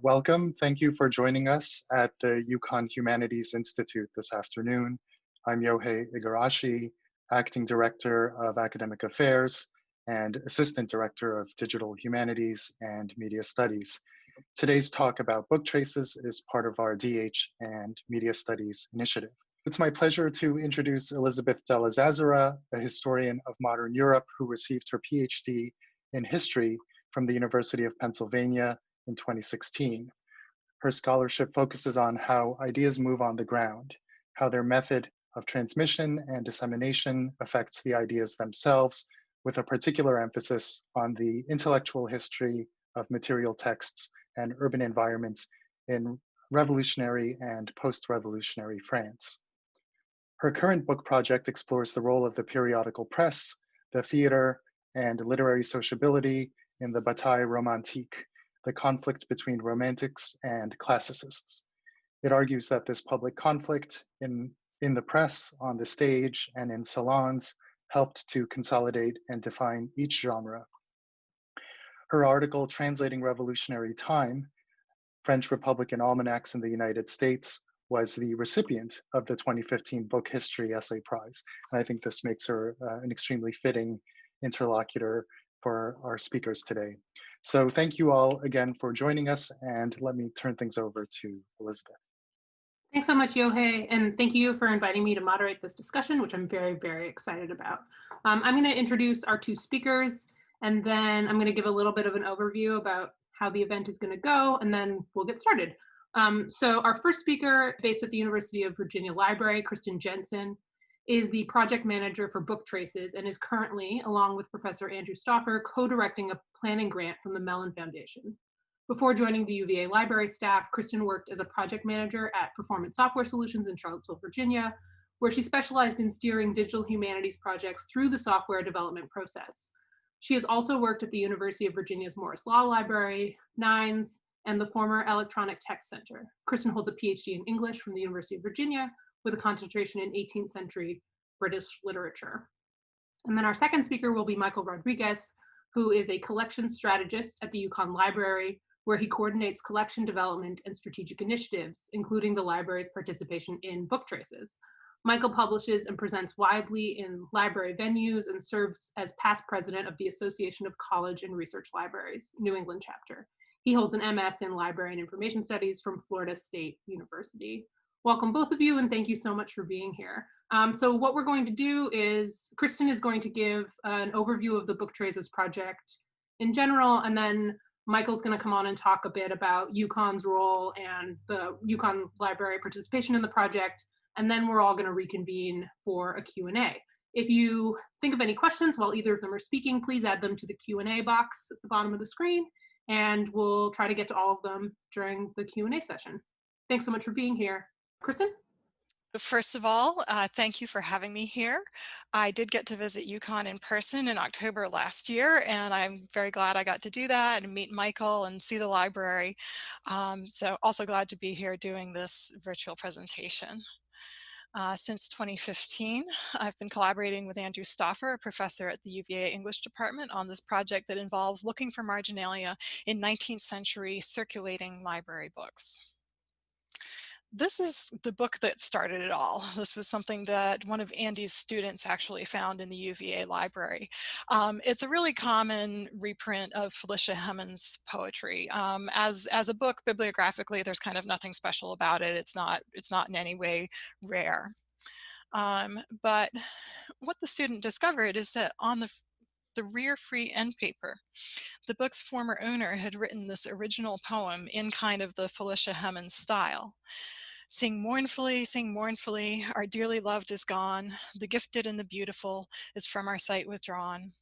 Welcome. Thank you for joining us at the UConn Humanities Institute this afternoon. I'm Yohei Igarashi, Acting Director of Academic Affairs and Assistant Director of Digital Humanities and Media Studies. Today's talk about book traces is part of our DH and Media Studies initiative. It's my pleasure to introduce Elizabeth Della Zazzara, a historian of modern Europe who received her PhD in history from the University of Pennsylvania in 2016. Her scholarship focuses on how ideas move on the ground, how their method of transmission and dissemination affects the ideas themselves, with a particular emphasis on the intellectual history of material texts and urban environments in revolutionary and post-revolutionary France. Her current book project explores the role of the periodical press, the theater, and literary sociability in the bataille romantique, the conflict between romantics and classicists. It argues that this public conflict in the press, on the stage, and in salons helped to consolidate and define each genre. Her article, Translating Revolutionary Time, French Republican Almanacs in the United States, was the recipient of the 2015 Book History Essay Prize. And I think this makes her an extremely fitting interlocutor for our speakers today. So thank you all again for joining us, and let me turn things over to Elizabeth. Thanks so much, Yohei, and thank you for inviting me to moderate this discussion, which I'm very, very excited about. I'm going to introduce our two speakers, and then I'm going to give a little bit of an overview about how the event is going to go, and then we'll get started. So our first speaker, based at the University of Virginia Library, Kristen Jensen, is the project manager for Book Traces and is currently, along with Professor Andrew Stauffer, co-directing a planning grant from the Mellon Foundation. Before joining the UVA library staff, Kristen worked as a project manager at Performance Software Solutions in Charlottesville, Virginia, where she specialized in steering digital humanities projects through the software development process. She has also worked at the University of Virginia's Morris Law Library, Nines, and the former Electronic Text Center. Kristen holds a PhD in English from the University of Virginia with a concentration in 18th century British literature. And then our second speaker will be Michael Rodriguez, who is a collections strategist at the UConn Library, where he coordinates collection development and strategic initiatives, including the library's participation in book traces. Michael publishes and presents widely in library venues and serves as past president of the Association of College and Research Libraries, New England chapter. He holds an MS in Library and Information Studies from Florida State University. Welcome both of you, and thank you so much for being here. So what we're going to do is, Kristen is going to give an overview of the Book Traces project in general, and then Michael's going to come on and talk a bit about UConn's role and the UConn Library participation in the project, and then we're all going to reconvene for a Q&A. If you think of any questions while either of them are speaking, please add them to the Q&A box at the bottom of the screen, and we'll try to get to all of them during the Q&A session. Thanks so much for being here. Kristen? First of all, thank you for having me here. I did get to visit UConn in person in October last year, and I'm very glad I got to do that and meet Michael and see the library. So also glad to be here doing this virtual presentation. Since 2015, I've been collaborating with Andrew Stauffer, a professor at the UVA English department, on this project that involves looking for marginalia in 19th century circulating library books. This is the book that started it all. This was something that one of Andy's students actually found in the UVA library. It's a really common reprint of Felicia Hemans' poetry. As a book, bibliographically, there's kind of nothing special about it. It's not in any way rare. But what the student discovered is that on the rear free end paper, the book's former owner had written this original poem in kind of the Felicia Hemans style. Sing mournfully, our dearly loved is gone. The gifted and the beautiful is from our sight withdrawn.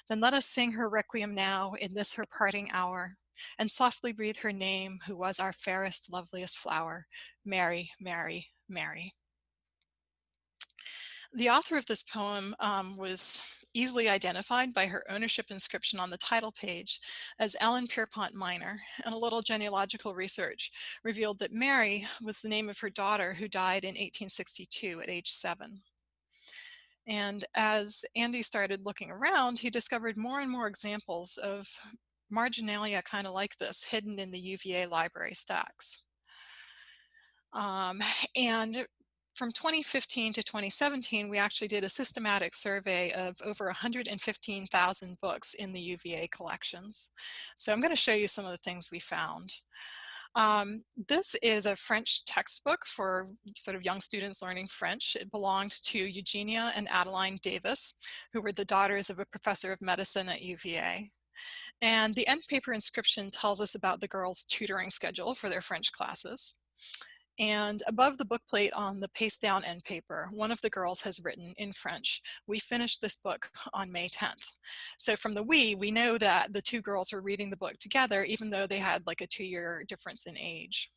Then let us sing her requiem now in this her parting hour, and softly breathe her name who was our fairest, loveliest flower, Mary, Mary, Mary. The author of this poem was easily identified by her ownership inscription on the title page as Ellen Pierpont Minor, and a little genealogical research revealed that Mary was the name of her daughter who died in 1862 at age 7. And as Andy started looking around, he discovered more and more examples of marginalia kind of like this hidden in the UVA library stacks. And from 2015 to 2017, we actually did a systematic survey of over 115,000 books in the UVA collections. So I'm going to show you some of the things we found. This is a French textbook for sort of young students learning French. It belonged to Eugenia and Adeline Davis, who were the daughters of a professor of medicine at UVA. And the end paper inscription tells us about the girls' tutoring schedule for their French classes. And above the book plate on the paste down end paper, one of the girls has written in French, "We finished this book on May 10th. So from the we know that the two girls were reading the book together, even though they had like a 2-year difference in age.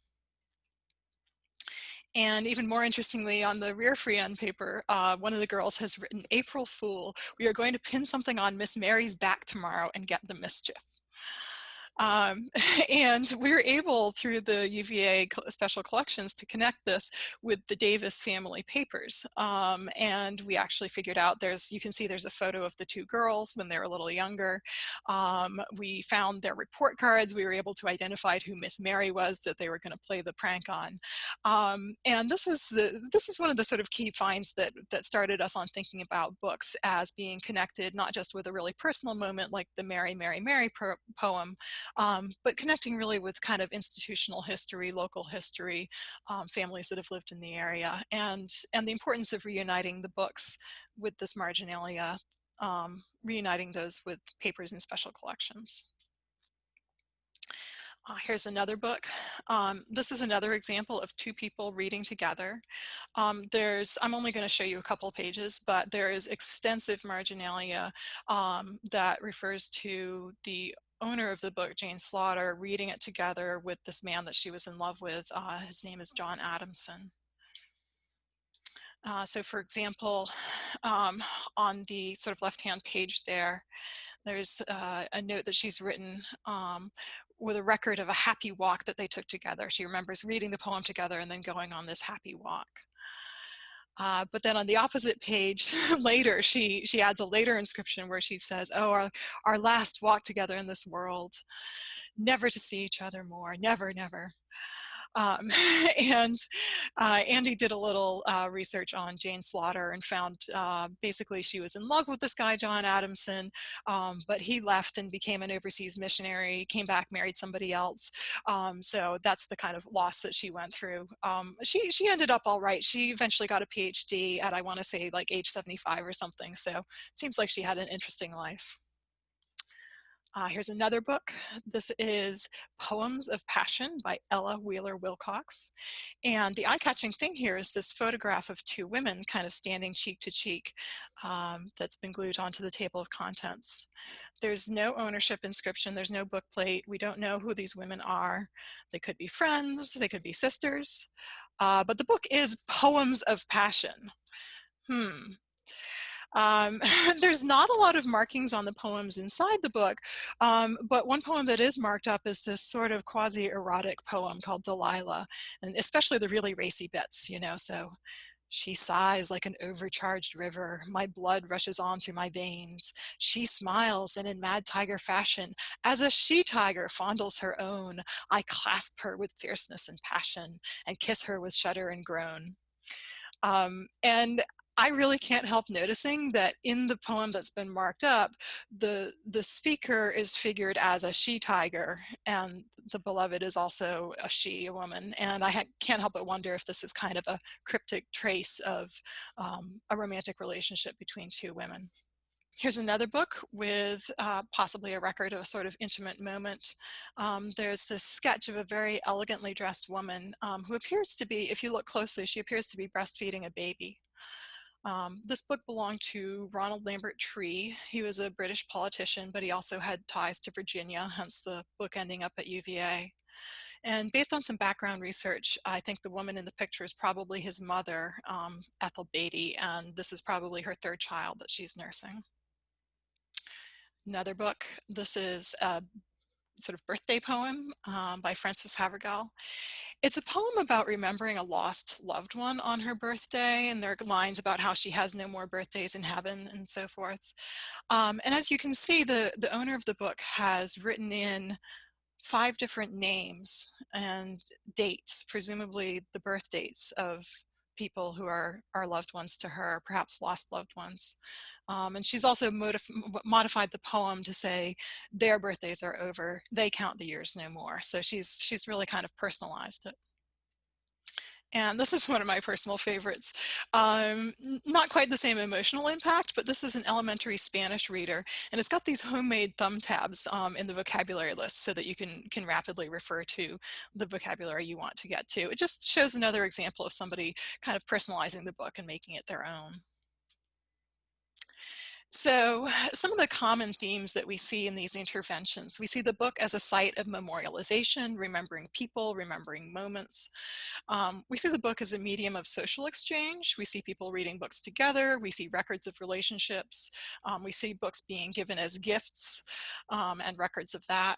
And even more interestingly, on the rear free end paper, one of the girls has written, "April Fool, we are going to pin something on Miss Mary's back tomorrow and get the mischief." And we were able, through the UVA special collections, to connect this with the Davis family papers. And we actually figured out you can see there's a photo of the two girls when they were a little younger. We found their report cards. We were able to identify who Miss Mary was that they were going to play the prank on. And this was one of the sort of key finds that started us on thinking about books as being connected, not just with a really personal moment like the Mary, Mary, Mary poem, but connecting really with kind of institutional history, local history, families that have lived in the area, and the importance of reuniting the books with this marginalia, reuniting those with papers and special collections. Here's another book. This is another example of two people reading together. I'm only going to show you a couple pages, but there is extensive marginalia that refers to the owner of the book, Jane Slaughter, reading it together with this man that she was in love with. His name is John Adamson. So for example, on the sort of left-hand page there's a note that she's written with a record of a happy walk that they took together. She remembers reading the poem together and then going on this happy walk. But then on the opposite page later, she adds a later inscription where she says, "Oh, our last walk together in this world, never to see each other more, never, never." And Andy did a little research on Jane Slaughter and found basically she was in love with this guy, John Adamson, but he left and became an overseas missionary, came back, married somebody else. So that's the kind of loss that she went through. She ended up all right. She eventually got a PhD at, I want to say, like age 75 or something. So it seems like she had an interesting life. Here's another book. This is Poems of Passion by Ella Wheeler Wilcox. And the eye-catching thing here is this photograph of two women kind of standing cheek to cheek that's been glued onto the table of contents. There's no ownership inscription. There's no book plate. We don't know who these women are. They could be friends. They could be sisters. But the book is Poems of Passion. There's not a lot of markings on the poems inside the book, but one poem that is marked up is this sort of quasi-erotic poem called Delilah, and especially the really racy bits, you know, so she sighs like an overcharged river, my blood rushes on through my veins. She smiles, and in mad tiger fashion, as a she-tiger fondles her own, I clasp her with fierceness and passion, and kiss her with shudder and groan. And I really can't help noticing that in the poem that's been marked up, the speaker is figured as a she-tiger, and the beloved is also a woman. And I can't help but wonder if this is kind of a cryptic trace of a romantic relationship between two women. Here's another book with possibly a record of a sort of intimate moment. There's this sketch of a very elegantly dressed woman who appears to be, if you look closely, she appears to be breastfeeding a baby. This book belonged to Ronald Lambert Tree. He was a British politician, but he also had ties to Virginia, hence the book ending up at UVA. And based on some background research, I think the woman in the picture is probably his mother, Ethel Beatty, and this is probably her third child that she's nursing. Another book, this is a sort of birthday poem by Frances Havergal. It's a poem about remembering a lost loved one on her birthday, and there are lines about how she has no more birthdays in heaven and so forth. And as you can see, the owner of the book has written in 5 different names and dates, presumably the birth dates of people who are loved ones to her, perhaps lost loved ones. And she's also modified the poem to say their birthdays are over, they count the years no more. So she's really kind of personalized it. And this is one of my personal favorites. Not quite the same emotional impact, but this is an elementary Spanish reader, and it's got these homemade thumb tabs in the vocabulary list so that you can rapidly refer to the vocabulary you want to get to. It just shows another example of somebody kind of personalizing the book and making it their own. So some of the common themes that we see in these interventions, we see the book as a site of memorialization, remembering people, remembering moments. We see the book as a medium of social exchange. We see people reading books together. We see records of relationships. We see books being given as gifts and records of that.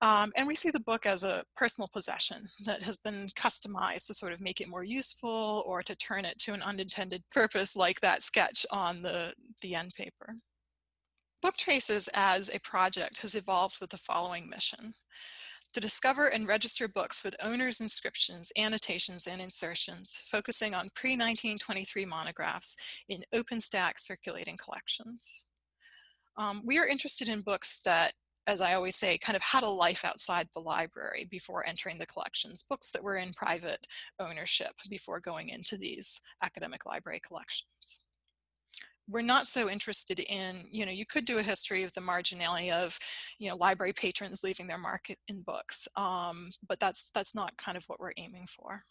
And we see the book as a personal possession that has been customized to sort of make it more useful or to turn it to an unintended purpose, like that sketch on the end paper. Book Traces as a project has evolved with the following mission: to discover and register books with owners' inscriptions, annotations, and insertions, focusing on pre-1923 monographs in OpenStax circulating collections. We are interested in books that, as I always say, kind of had a life outside the library before entering the collections, books that were in private ownership before going into these academic library collections. We're not so interested in, you could do a history of the marginalia of, library patrons leaving their mark in books, but that's not kind of what we're aiming for.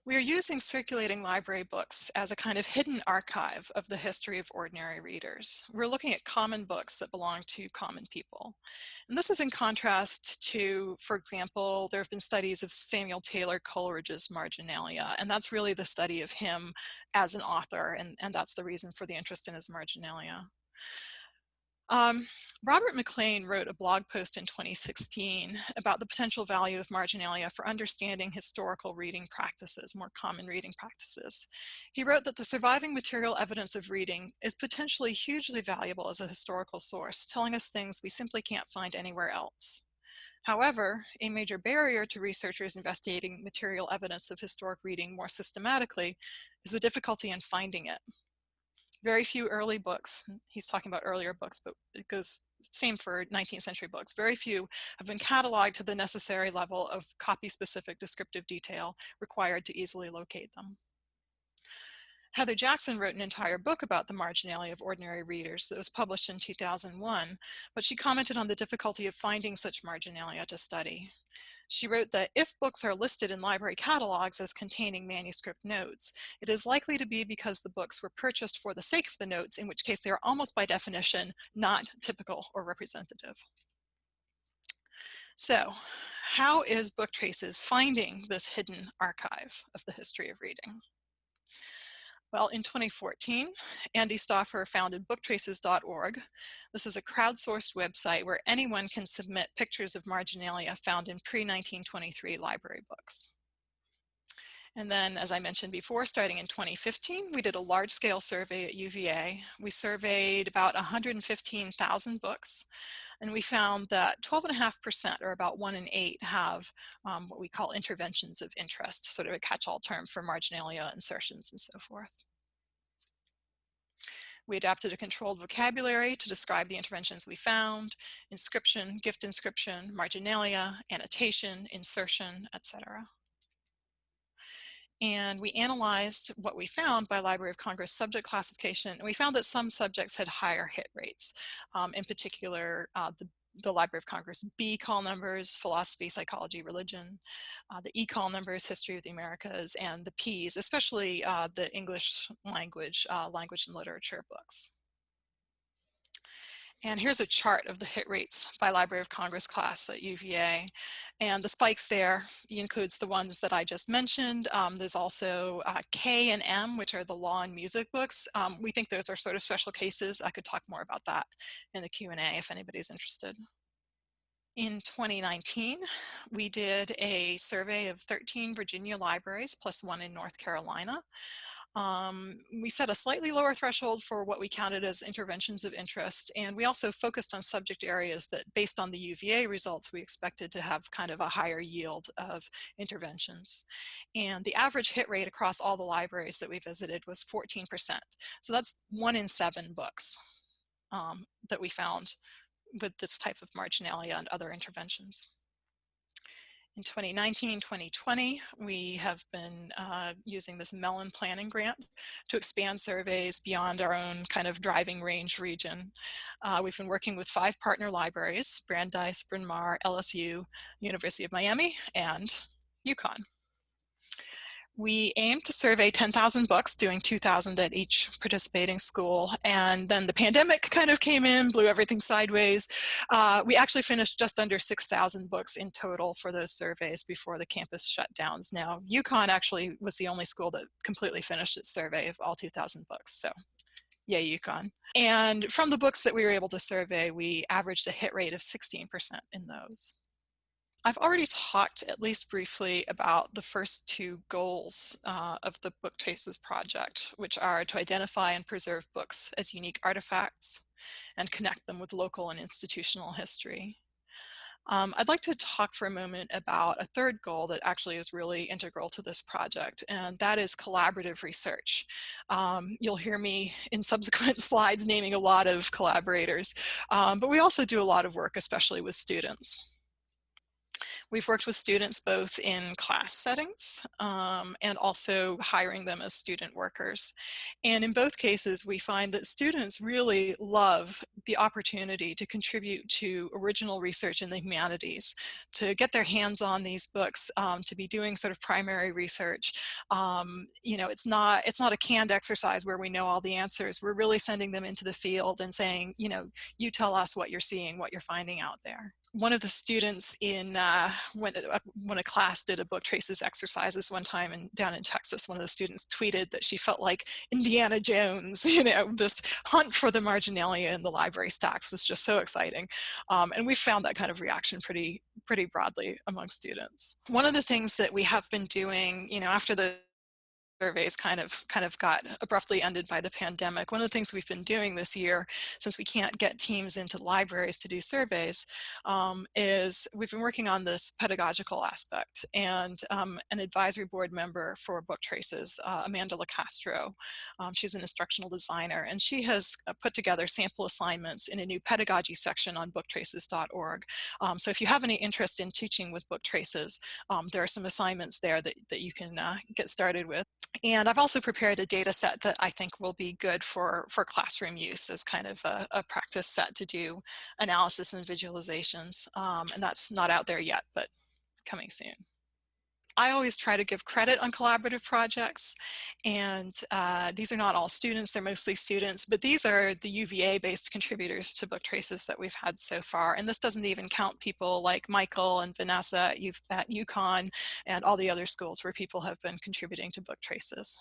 We are using circulating library books as a kind of hidden archive of the history of ordinary readers. We're looking at common books that belong to common people. And this is in contrast to, for example, there have been studies of Samuel Taylor Coleridge's marginalia, and that's really the study of him as an author, and that's the reason for the interest in his marginalia. Robert McLean wrote a blog post in 2016 about the potential value of marginalia for understanding historical reading practices, more common reading practices. He wrote that the surviving material evidence of reading is potentially hugely valuable as a historical source, telling us things we simply can't find anywhere else. However, a major barrier to researchers investigating material evidence of historic reading more systematically is the difficulty in finding it. Very few early books, he's talking about earlier books, but it goes same for 19th century books, very few have been cataloged to the necessary level of copy-specific descriptive detail required to easily locate them. Heather Jackson wrote an entire book about the marginalia of ordinary readers that was published in 2001, but she commented on the difficulty of finding such marginalia to study. She wrote that if books are listed in library catalogs as containing manuscript notes, it is likely to be because the books were purchased for the sake of the notes, in which case they are almost by definition not typical or representative. So, how is Book Traces finding this hidden archive of the history of reading? Well, in 2014, Andy Stauffer founded booktraces.org. This is a crowdsourced website where anyone can submit pictures of marginalia found in pre-1923 library books. And then, as I mentioned before, starting in 2015, we did a large-scale survey at UVA. We surveyed about 115,000 books, and we found that 12.5%, or about 1 in 8, have what we call interventions of interest, sort of a catch-all term for marginalia, insertions, and so forth. We adapted a controlled vocabulary to describe the interventions we found: inscription, gift inscription, marginalia, annotation, insertion, etc. And we analyzed what we found by Library of Congress subject classification, and we found that some subjects had higher hit rates. In particular, the Library of Congress B call numbers, philosophy, psychology, religion, the E call numbers, history of the Americas, and the P's, especially the English language, language and literature books. And here's a chart of the hit rates by Library of Congress class at UVA. And the spikes there includes the ones that I just mentioned. There's also K and M, which are the law and music books. We think those are sort of special cases. I could talk more about that in the Q&A if anybody's interested. In 2019, we did a survey of 13 Virginia libraries plus one in North Carolina. We set a slightly lower threshold for what we counted as interventions of interest, and we also focused on subject areas that, based on the UVA results, we expected to have kind of a higher yield of interventions. And the average hit rate across all the libraries that we visited was 14%. So that's 1 in 7 books that we found with this type of marginalia and other interventions. In 2019, 2020, we have been using this Mellon Planning Grant to expand surveys beyond our own kind of driving range region. We've been working with 5 partner libraries: Brandeis, Bryn Mawr, LSU, University of Miami, and UConn. We aim to survey 10,000 books, doing 2,000 at each participating school. And then the pandemic kind of came in, blew everything sideways. We actually finished just under 6,000 books in total for those surveys before the campus shutdowns. Now, UConn actually was the only school that completely finished its survey of all 2,000 books. So yay, UConn. And from the books that we were able to survey, we averaged a hit rate of 16% in those. I've already talked, at least briefly, about the first 2 goals of the Book Traces project, which are to identify and preserve books as unique artifacts and connect them with local and institutional history. I'd like to talk for a moment about a 3rd goal that actually is really integral to this project, and that is collaborative research. You'll hear me in subsequent slides naming a lot of collaborators, but we also do a lot of work, especially with students. We've worked with students both in class settings and also hiring them as student workers. And in both cases, we find that students really love the opportunity to contribute to original research in the humanities, to get their hands on these books, to be doing sort of primary research. You know, it's not a canned exercise where we know all the answers. We're really sending them into the field and saying, you know, you tell us what you're seeing, what you're finding out there. One of the students in when a class did a book traces exercises one time down in Texas, one of the students tweeted that she felt like Indiana Jones. You know, this hunt for the marginalia in the library stacks was just so exciting, and we found that kind of reaction pretty broadly among students. One of the things that we have been doing, you know, after the surveys kind of got abruptly ended by the pandemic. One of the things we've been doing this year, since we can't get teams into libraries to do surveys, is we've been working on this pedagogical aspect. And an advisory board member for Book Traces, Amanda LaCastro, she's an instructional designer, and she has put together sample assignments in a new pedagogy section on booktraces.org. So if you have any interest in teaching with Book Traces, there are some assignments there that you can get started with. And I've also prepared a data set that I think will be good for classroom use as kind of a practice set to do analysis and visualizations. And that's not out there yet, but coming soon. I always try to give credit on collaborative projects, and these are not all students, they're mostly students, but these are the UVA-based contributors to Book Traces that we've had so far. And this doesn't even count people like Michael and Vanessa at UConn and all the other schools where people have been contributing to Book Traces.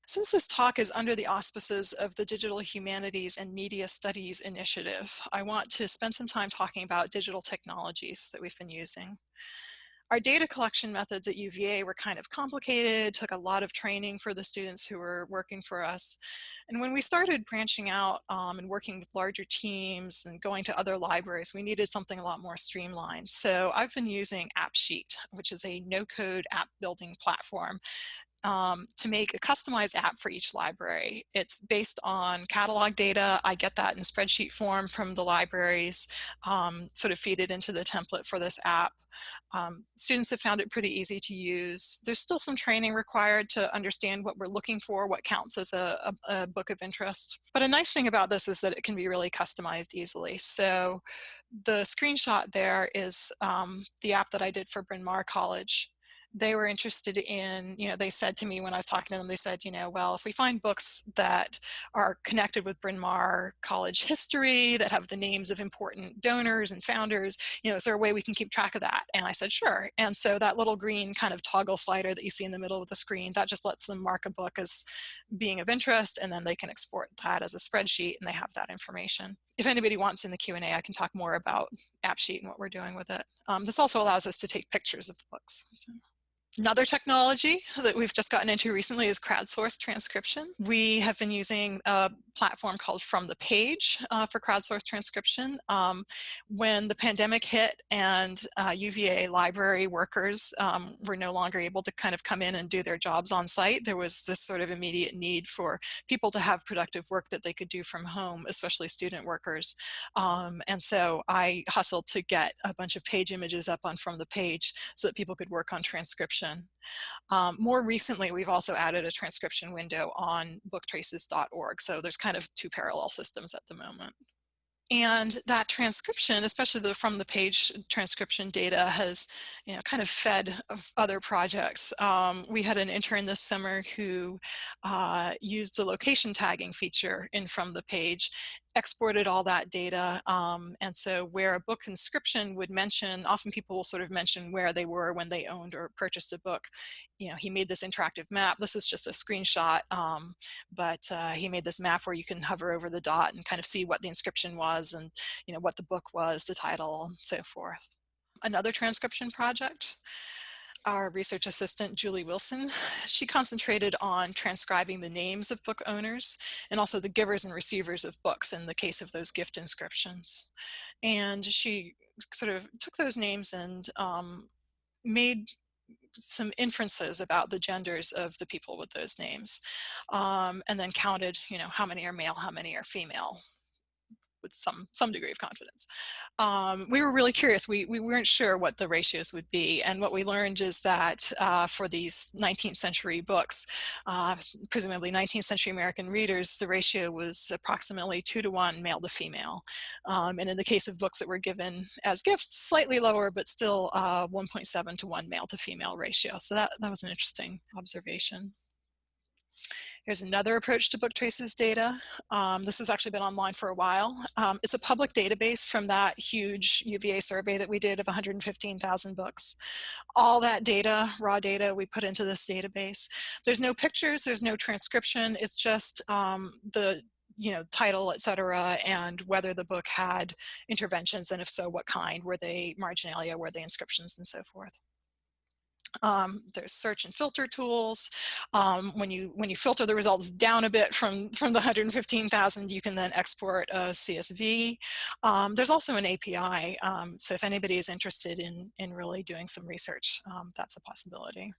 Since this talk is under the auspices of the Digital Humanities and Media Studies Initiative, I want to spend some time talking about digital technologies that we've been using. Our data collection methods at UVA were kind of complicated, took a lot of training for the students who were working for us. And when we started branching out and working with larger teams and going to other libraries, we needed something a lot more streamlined. So I've been using Appsheet, which is a no-code app building platform, to make a customized app for each library. It's based on catalog data. I get that in spreadsheet form from the libraries, sort of feed it into the template for this app. Students have found it pretty easy to use. There's still some training required to understand what we're looking for, what counts as a book of interest. But a nice thing about this is that it can be really customized easily. So the screenshot there is the app that I did for Bryn Mawr College. they were interested in, they said to me when I was talking to them, they said, well, if we find books that are connected with Bryn Mawr College history, that have the names of important donors and founders, is there a way we can keep track of that? And I said, sure. And so that little green kind of toggle slider that you see in the middle of the screen, that just lets them mark a book as being of interest, and then they can export that as a spreadsheet and they have that information. If anybody wants in the Q&A, I can talk more about Appsheet and what we're doing with it. This also allows us to take pictures of the books. So. Another technology that we've just gotten into recently is crowdsource transcription. We have been using a platform called From the Page for crowdsource transcription. When the pandemic hit and UVA library workers were no longer able to kind of come in and do their jobs on site, there was this sort of immediate need for people to have productive work that they could do from home, especially student workers. And so I hustled to get a bunch of page images up on From the Page so that people could work on transcription. More recently, we've also added a transcription window on booktraces.org. So there's kind of two parallel systems at the moment. And that transcription, especially the From the Page transcription data, has kind of fed other projects. We had an intern this summer who used the location tagging feature in From the Page, exported all that data, and so where a book inscription would mention, often people will sort of mention where they were when they owned or purchased a book. He made this interactive map. This is just a screenshot, but he made this map where you can hover over the dot and kind of see what the inscription was and what the book was, the title, and so forth. Another transcription project, our research assistant, Julie Wilson, she concentrated on transcribing the names of book owners and also the givers and receivers of books in the case of those gift inscriptions. And she sort of took those names and made some inferences about the genders of the people with those names, and then counted, how many are male, how many are female, with some degree of confidence. We were really curious. We weren't sure what the ratios would be, and what we learned is that for these 19th century books, presumably 19th century American readers, the ratio was approximately 2-to-1 male to female. And in the case of books that were given as gifts, slightly lower, but still 1.7-to-1 male to female ratio. So that was an interesting observation. Here's another approach to book traces data. This has actually been online for a while. It's a public database from that huge UVA survey that we did of 115,000 books. All that data, raw data, we put into this database. There's no pictures, there's no transcription. It's just the title, etc., and whether the book had interventions, and if so, what kind. Were they marginalia, were they inscriptions, and so forth. There's search and filter tools. When you filter the results down a bit from the 115,000, you can then export a CSV. There's also an API, so if anybody is interested in really doing some research, that's a possibility.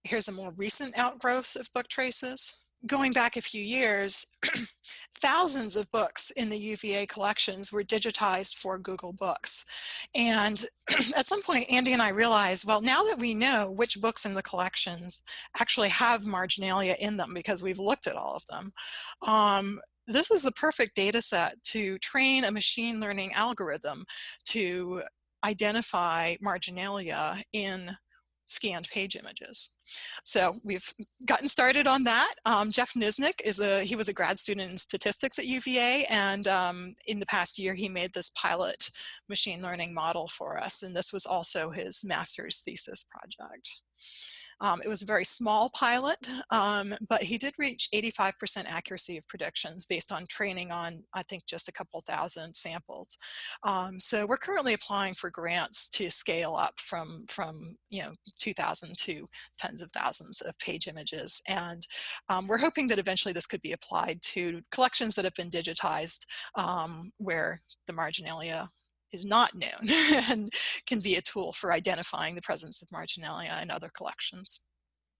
Here's a more recent outgrowth of book traces. Going back a few years, thousands of books in the UVA collections were digitized for Google Books. And at some point, Andy and I realized, well, now that we know which books in the collections actually have marginalia in them, because we've looked at all of them, this is the perfect data set to train a machine learning algorithm to identify marginalia in scanned page images. So we've gotten started on that. Jeff Nisnik he was a grad student in statistics at UVA, and in the past year he made this pilot machine learning model for us, and this was also his master's thesis project. It was a very small pilot, but he did reach 85% accuracy of predictions based on training on, I think, just a couple thousand samples. So we're currently applying for grants to scale up from 2,000 to tens of thousands of page images. And we're hoping that eventually this could be applied to collections that have been digitized, where the marginalia is not known and can be a tool for identifying the presence of marginalia in other collections.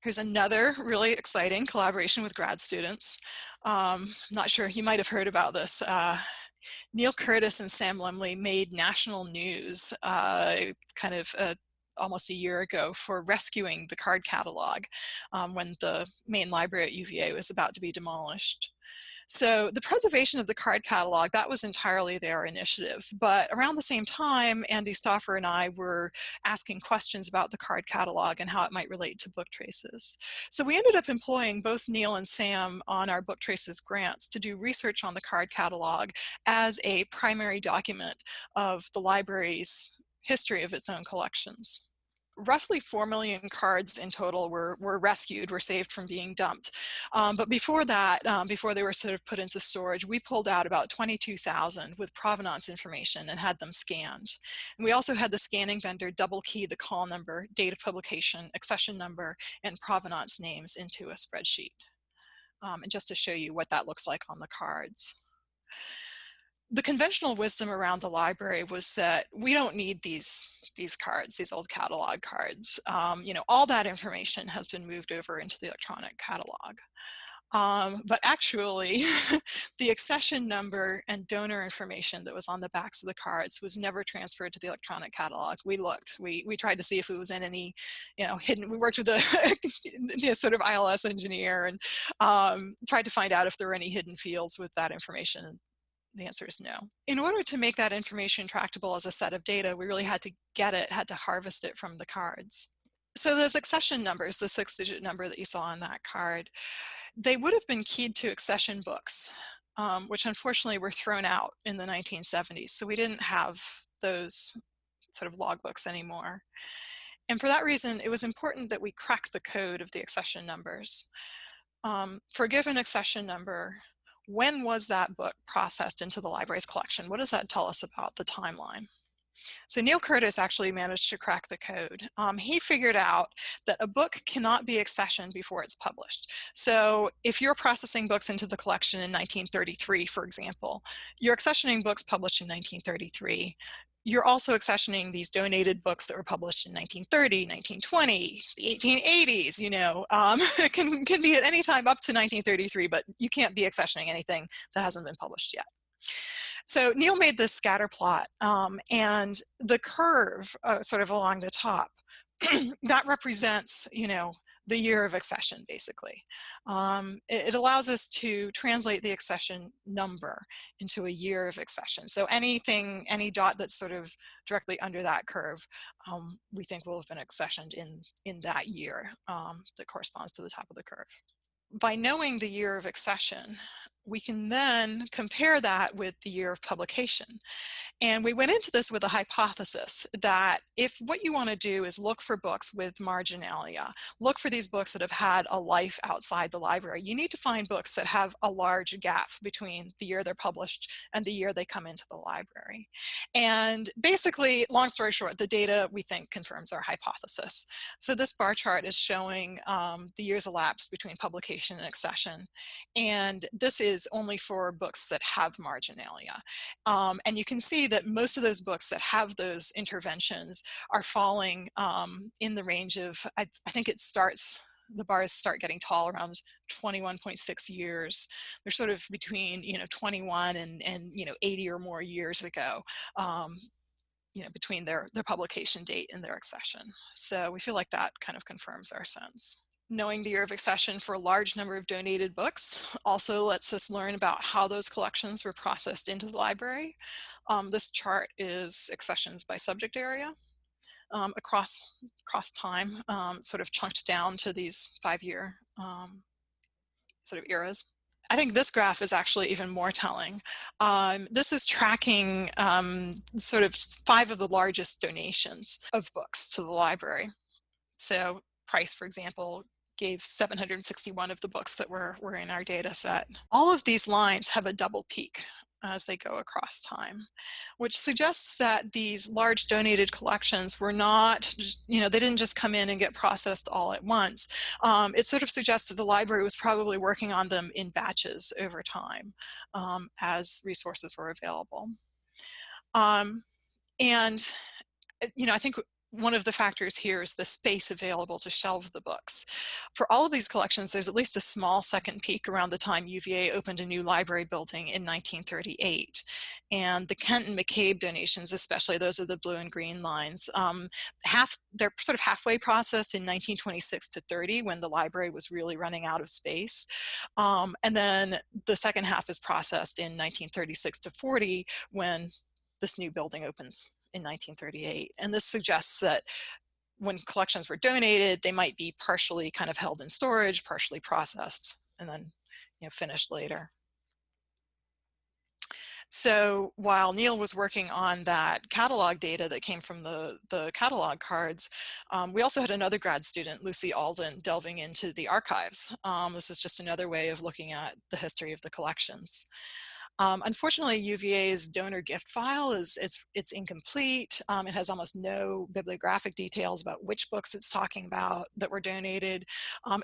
Here's another really exciting collaboration with grad students. Not sure, you might have heard about this. Neil Curtis and Sam Lumley made national news almost a year ago for rescuing the card catalog when the main library at UVA was about to be demolished. So the preservation of the card catalog, that was entirely their initiative. But around the same time, Andy Stauffer and I were asking questions about the card catalog and how it might relate to book traces. So we ended up employing both Neil and Sam on our book traces grants to do research on the card catalog as a primary document of the library's history of its own collections. Roughly 4 million cards in total were rescued, were saved from being dumped. But before that, before they were sort of put into storage, we pulled out about 22,000 with provenance information and had them scanned. And we also had the scanning vendor double key the call number, date of publication, accession number, and provenance names into a spreadsheet. And just to show you what that looks like on the cards. The conventional wisdom around the library was that we don't need these cards, these old catalog cards. You know, all that information has been moved over into the electronic catalog. But actually, the accession number and donor information that was on the backs of the cards was never transferred to the electronic catalog. We looked, we tried to see if it was in any, you know, hidden. We worked with a you know, sort of ILS engineer and tried to find out if there were any hidden fields with that information. The answer is no. In order to make that information tractable as a set of data, we really had to get it, had to harvest it from the cards. So those accession numbers, the 6-digit number that you saw on that card, they would have been keyed to accession books, which unfortunately were thrown out in the 1970s. So we didn't have those sort of logbooks anymore. And for that reason, it was important that we crack the code of the accession numbers. For a given accession number, when was that book processed into the library's collection? What does that tell us about the timeline? So Neil Curtis actually managed to crack the code. He figured out that a book cannot be accessioned before it's published. So if you're processing books into the collection in 1933, for example, you're accessioning books published in 1933. You're also accessioning these donated books that were published in 1930, 1920, the 1880s, you know, it can be at any time up to 1933, but you can't be accessioning anything that hasn't been published yet. So Neil made this scatter plot, and the curve sort of along the top, that represents, you know, the year of accession, basically. It allows us to translate the accession number into a year of accession. So anything, any dot that's sort of directly under that curve, we think will have been accessioned in that year that corresponds to the top of the curve. By knowing the year of accession, we can then compare that with the year of publication. And we went into this with a hypothesis that if what you want to do is look for books with marginalia, look for these books that have had a life outside the library, you need to find books that have a large gap between the year they're published and the year they come into the library. And basically, long story short, the data we think confirms our hypothesis. So this bar chart is showing the years elapsed between publication and accession. And this is only for books that have marginalia. And you can see that most of those books that have those interventions are falling in the range of, I think it starts, the bars start getting tall around 21.6 years. They're sort of between, you know, 21 and you know, 80 or more years ago, you know, between their publication date and their accession. So we feel like that kind of confirms our sense. Knowing the year of accession for a large number of donated books also lets us learn about how those collections were processed into the library. This chart is accessions by subject area across time, sort of chunked down to these 5-year sort of eras. I think this graph is actually even more telling. This is tracking sort of 5 of the largest donations of books to the library. So Price, for example, gave 761 of the books that were in our data set. All of these lines have a double peak as they go across time, which suggests that these large donated collections were not, you know, they didn't just come in and get processed all at once. It sort of suggests that the library was probably working on them in batches over time as resources were available. And, you know, I think one of the factors here is the space available to shelve the books. For all of these collections, there's at least a small second peak around the time UVA opened a new library building in 1938. And the Kent and McCabe donations, especially those are the blue and green lines, they're sort of halfway processed in 1926 to 30 when the library was really running out of space. And then the second half is processed in 1936 to 40 when this new building opens in 1938. And this suggests that when collections were donated, they might be partially kind of held in storage, partially processed, and then finished later. So while Neil was working on that catalog data that came from the catalog cards, we also had another grad student, Lucy Alden, delving into the archives. This is just another way of looking at the history of the collections. Unfortunately, UVA's donor gift file it's incomplete. It has almost no bibliographic details about which books it's talking about that were donated.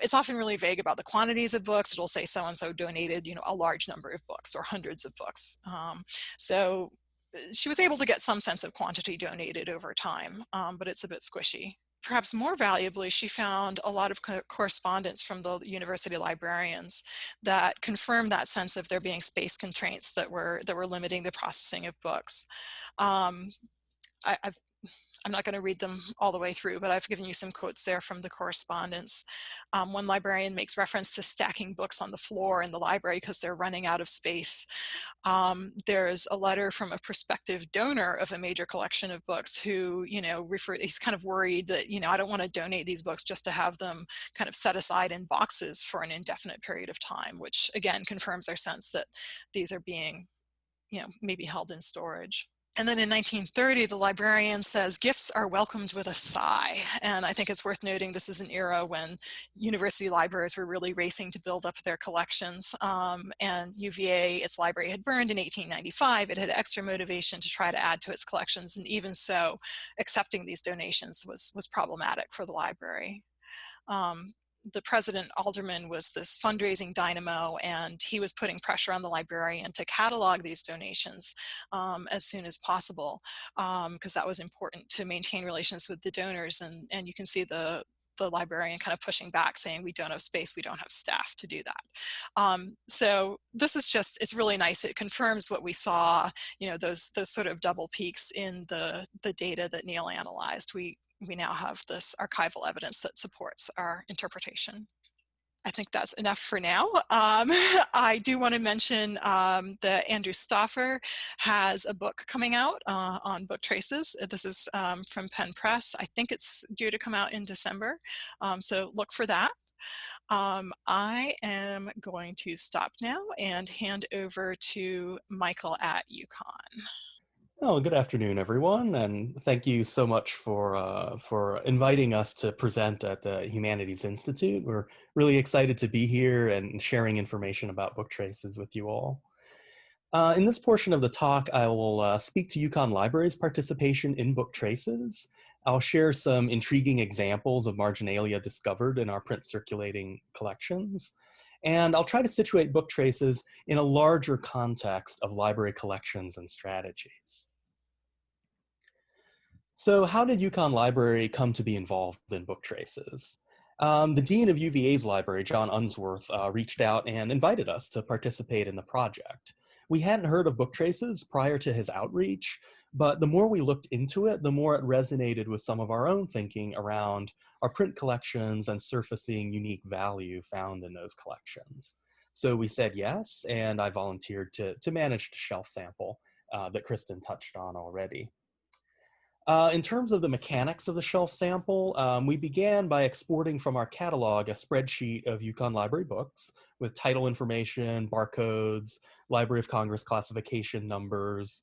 It's often really vague about the quantities of books. It'll say so-and-so donated, a large number of books or hundreds of books. So she was able to get some sense of quantity donated over time, but it's a bit squishy. Perhaps more valuably, she found a lot of correspondence from the university librarians that confirmed that sense of there being space constraints that were limiting the processing of books. I'm not going to read them all the way through, but I've given you some quotes there from the correspondence. One librarian makes reference to stacking books on the floor in the library because they're running out of space. There's a letter from a prospective donor of a major collection of books who, he's kind of worried that, I don't want to donate these books just to have them kind of set aside in boxes for an indefinite period of time, which again confirms our sense that these are being, maybe held in storage. And then in 1930, the librarian says, gifts are welcomed with a sigh. And I think it's worth noting this is an era when university libraries were really racing to build up their collections. And UVA, its library had burned in 1895. It had extra motivation to try to add to its collections. And even so, accepting these donations was problematic for the library. The president Alderman was this fundraising dynamo, and he was putting pressure on the librarian to catalog these donations as soon as possible, because that was important to maintain relations with the donors. And you can see the librarian kind of pushing back, saying, we don't have space, we don't have staff to do that. So this is just, it's really nice. It confirms what we saw, those sort of double peaks in the data that Neil analyzed. We now have this archival evidence that supports our interpretation. I think that's enough for now. I do want to mention that Andrew Stauffer has a book coming out on book traces. This is from Penn Press. I think it's due to come out in December, so look for that. I am going to stop now and hand over to Michael at UConn. Oh, good afternoon, everyone, and thank you so much for inviting us to present at the Humanities Institute. We're really excited to be here and sharing information about book traces with you all. In this portion of the talk, I will speak to UConn Library's participation in book traces. I'll share some intriguing examples of marginalia discovered in our print circulating collections. And I'll try to situate book traces in a larger context of library collections and strategies. So how did UConn Library come to be involved in book traces? The dean of UVA's library, John Unsworth, reached out and invited us to participate in the project. We hadn't heard of book traces prior to his outreach, but the more we looked into it, the more it resonated with some of our own thinking around our print collections and surfacing unique value found in those collections. So we said yes, and I volunteered to manage the shelf sample that Kristen touched on already. In terms of the mechanics of the shelf sample, we began by exporting from our catalog a spreadsheet of UConn Library books with title information, barcodes, Library of Congress classification numbers,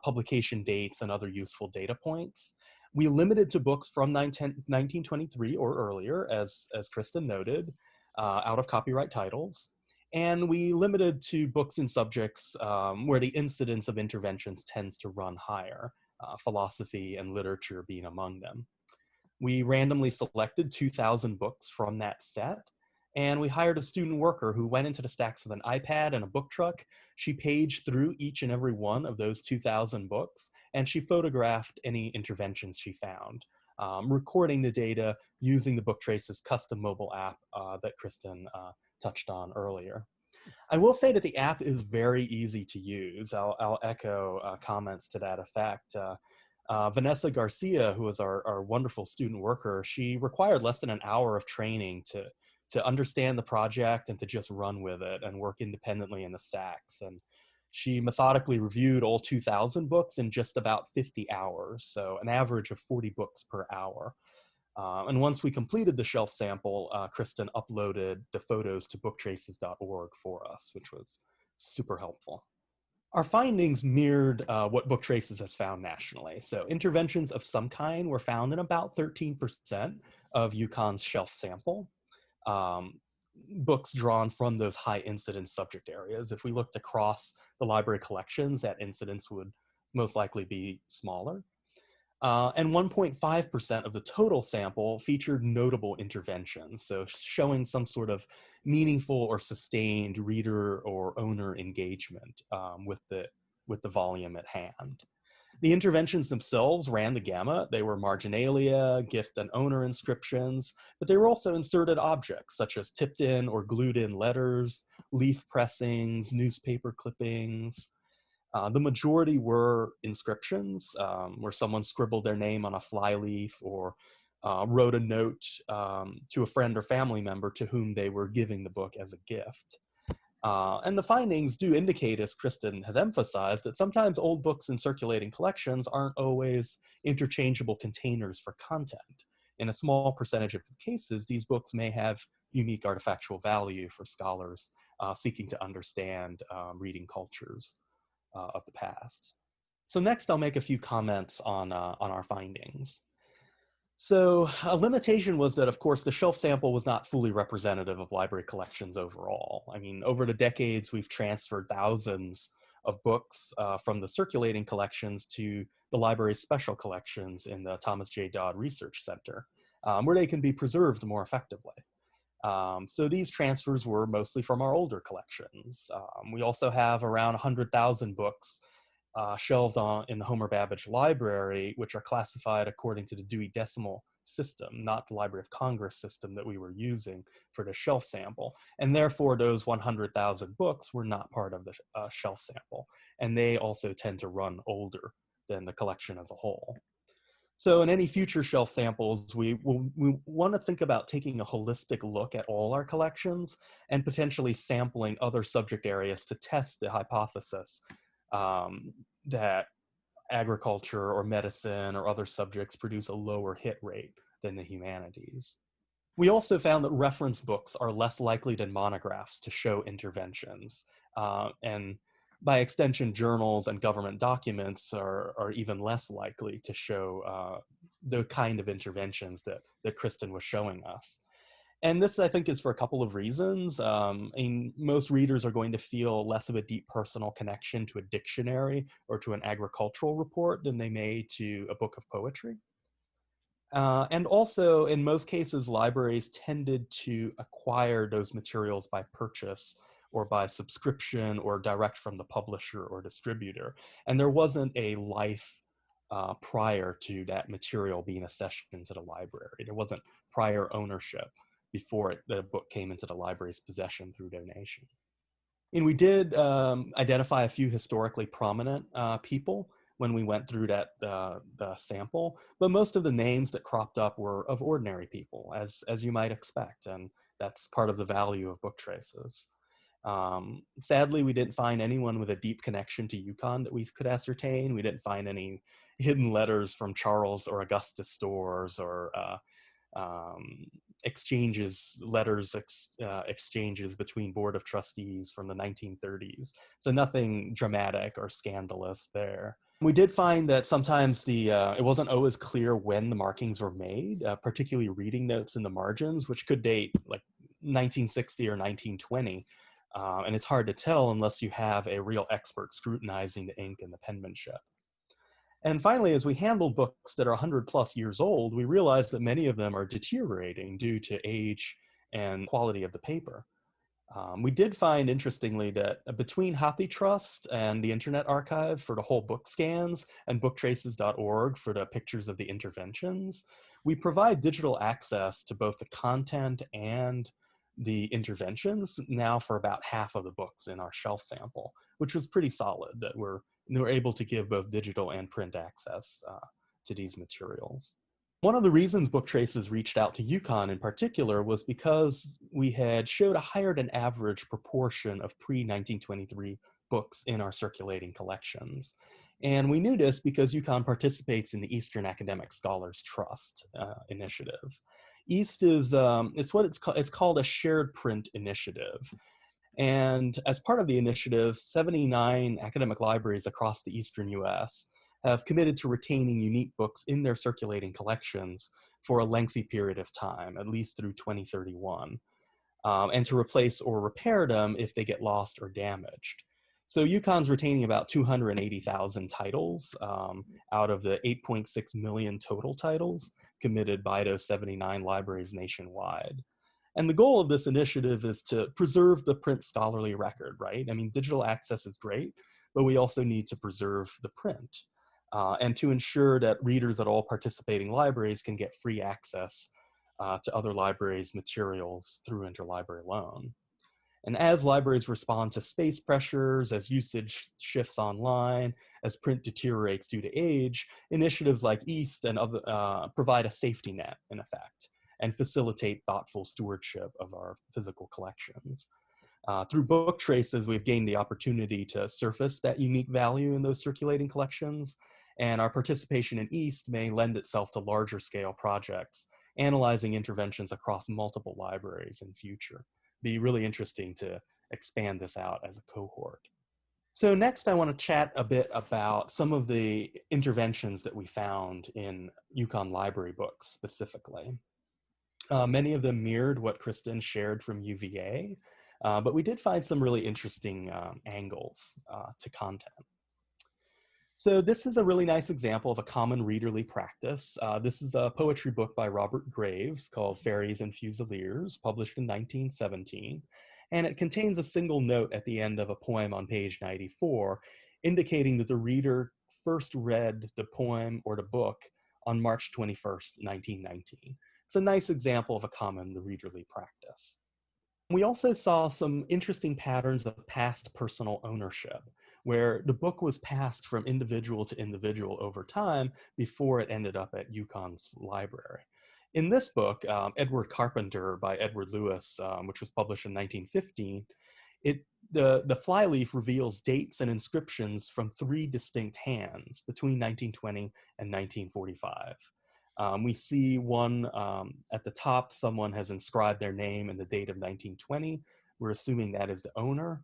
publication dates, and other useful data points. We limited to books from 1923 or earlier, as Kristen noted, out of copyright titles. And we limited to books and subjects where the incidence of interventions tends to run higher. Philosophy and literature being among them. We randomly selected 2,000 books from that set, and we hired a student worker who went into the stacks with an iPad and a book truck. She paged through each and every one of those 2,000 books, and she photographed any interventions she found. recording the data using the BookTrace's custom mobile app that Kristen touched on earlier. I will say that the app is very easy to use. I'll echo comments to that effect. Vanessa Garcia, who was our wonderful student worker, she required less than an hour of training to understand the project and to just run with it and work independently in the stacks. And she methodically reviewed all 2,000 books in just about 50 hours, so an average of 40 books per hour. And once we completed the shelf sample, Kristen uploaded the photos to booktraces.org for us, which was super helpful. Our findings mirrored what BookTraces has found nationally. So interventions of some kind were found in about 13% of UConn's shelf sample. Books drawn from those high incidence subject areas. If we looked across the library collections, that incidence would most likely be smaller. And 1.5% of the total sample featured notable interventions, so showing some sort of meaningful or sustained reader or owner engagement with the volume at hand. The interventions themselves ran the gamut. They were marginalia, gift and owner inscriptions, but they were also inserted objects such as tipped in or glued in letters, leaf pressings, newspaper clippings. The majority were inscriptions, where someone scribbled their name on a flyleaf or wrote a note to a friend or family member to whom they were giving the book as a gift. And the findings do indicate, as Kristen has emphasized, that sometimes old books in circulating collections aren't always interchangeable containers for content. In a small percentage of cases, these books may have unique artifactual value for scholars seeking to understand reading cultures of the past. So next, I'll make a few comments on our findings. So a limitation was that, of course, the shelf sample was not fully representative of library collections overall. I mean, over the decades, we've transferred thousands of books from the circulating collections to the library's special collections in the Thomas J. Dodd Research Center, where they can be preserved more effectively. So these transfers were mostly from our older collections. We also have around 100,000 books shelved in the Homer Babbage Library, which are classified according to the Dewey Decimal System, not the Library of Congress system that we were using for the shelf sample. And therefore, those 100,000 books were not part of the shelf sample. And they also tend to run older than the collection as a whole. So in any future shelf samples, we want to think about taking a holistic look at all our collections and potentially sampling other subject areas to test the hypothesis that agriculture or medicine or other subjects produce a lower hit rate than the humanities. We also found that reference books are less likely than monographs to show interventions. And by extension, journals and government documents are even less likely to show the kind of interventions that Kristen was showing us. And this, I think, is for a couple of reasons. Most readers are going to feel less of a deep personal connection to a dictionary or to an agricultural report than they may to a book of poetry. And also, in most cases, libraries tended to acquire those materials by purchase or by subscription or direct from the publisher or distributor. And there wasn't a life prior to that material being accessioned to the library. There wasn't prior ownership before the book came into the library's possession through donation. And we did identify a few historically prominent people when we went through the sample, but most of the names that cropped up were of ordinary people, as you might expect, and that's part of the value of book traces. Sadly, we didn't find anyone with a deep connection to UConn that we could ascertain. We didn't find any hidden letters from Charles or Augustus stores or exchanges between board of trustees from the 1930s. So nothing dramatic or scandalous there. We did find that sometimes it wasn't always clear when the markings were made, particularly reading notes in the margins, which could date like 1960 or 1920. And it's hard to tell unless you have a real expert scrutinizing the ink and the penmanship. And finally, as we handled books that are 100+ years old, we realized that many of them are deteriorating due to age and quality of the paper. We did find, interestingly, that between HathiTrust and the Internet Archive for the whole book scans and booktraces.org for the pictures of the interventions, we provide digital access to both the content and the interventions now for about half of the books in our shelf sample, which was pretty solid that we're able to give both digital and print access to these materials. One of the reasons Book Traces reached out to UConn in particular was because we had showed a higher than average proportion of pre-1923 books in our circulating collections. And we knew this because UConn participates in the Eastern Academic Scholars Trust initiative. EAST is, it's called a shared print initiative. And as part of the initiative, 79 academic libraries across the Eastern US have committed to retaining unique books in their circulating collections for a lengthy period of time, at least through 2031, and to replace or repair them if they get lost or damaged. So UConn's retaining about 280,000 titles out of the 8.6 million total titles committed by those 79 libraries nationwide. And the goal of this initiative is to preserve the print scholarly record, right? I mean, digital access is great, but we also need to preserve the print and to ensure that readers at all participating libraries can get free access to other libraries' materials through interlibrary loan. And as libraries respond to space pressures, as usage shifts online, as print deteriorates due to age, initiatives like EAST and other provide a safety net, in effect, and facilitate thoughtful stewardship of our physical collections. Through Book Traces, we've gained the opportunity to surface that unique value in those circulating collections, and our participation in EAST may lend itself to larger scale projects, analyzing interventions across multiple libraries in future. Be really interesting to expand this out as a cohort. So next I want to chat a bit about some of the interventions that we found in UConn library books specifically. Many of them mirrored what Kristen shared from UVA, but we did find some really interesting angles to content. So this is a really nice example of a common readerly practice. This is a poetry book by Robert Graves called Fairies and Fusiliers, published in 1917. And it contains a single note at the end of a poem on page 94, indicating that the reader first read the poem or the book on March 21st, 1919. It's a nice example of a common readerly practice. We also saw some interesting patterns of past personal ownership, where the book was passed from individual to individual over time before it ended up at UConn's library. In this book, Edward Carpenter by Edward Lewis, which was published in 1915, the flyleaf reveals dates and inscriptions from 3 distinct hands between 1920 and 1945. We see one at the top, someone has inscribed their name and the date of 1920. We're assuming that is the owner.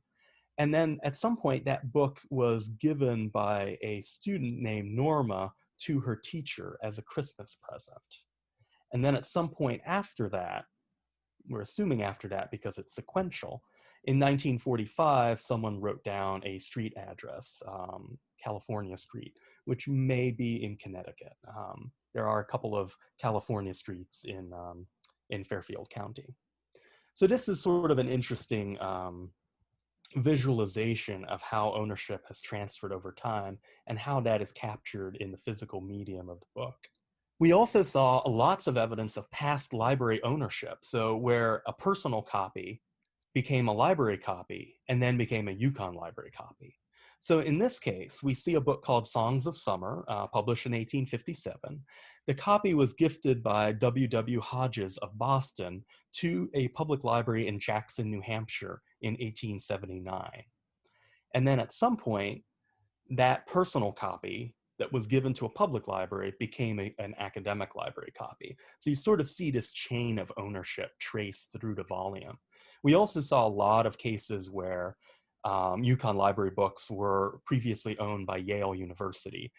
And then at some point, that book was given by a student named Norma to her teacher as a Christmas present. And then at some point after that, we're assuming after that because it's sequential, in 1945, someone wrote down a street address, California Street, which may be in Connecticut. There are a couple of California streets in Fairfield County. So this is sort of an interesting visualization of how ownership has transferred over time and how that is captured in the physical medium of the book. We also saw lots of evidence of past library ownership. So where a personal copy became a library copy and then became a UConn library copy. So in this case, we see a book called Songs of Summer, published in 1857. The copy was gifted by W.W. Hodges of Boston to a public library in Jackson, New Hampshire in 1879. And then at some point, that personal copy that was given to a public library became an academic library copy. So you sort of see this chain of ownership traced through the volume. We also saw a lot of cases where UConn library books were previously owned by Yale University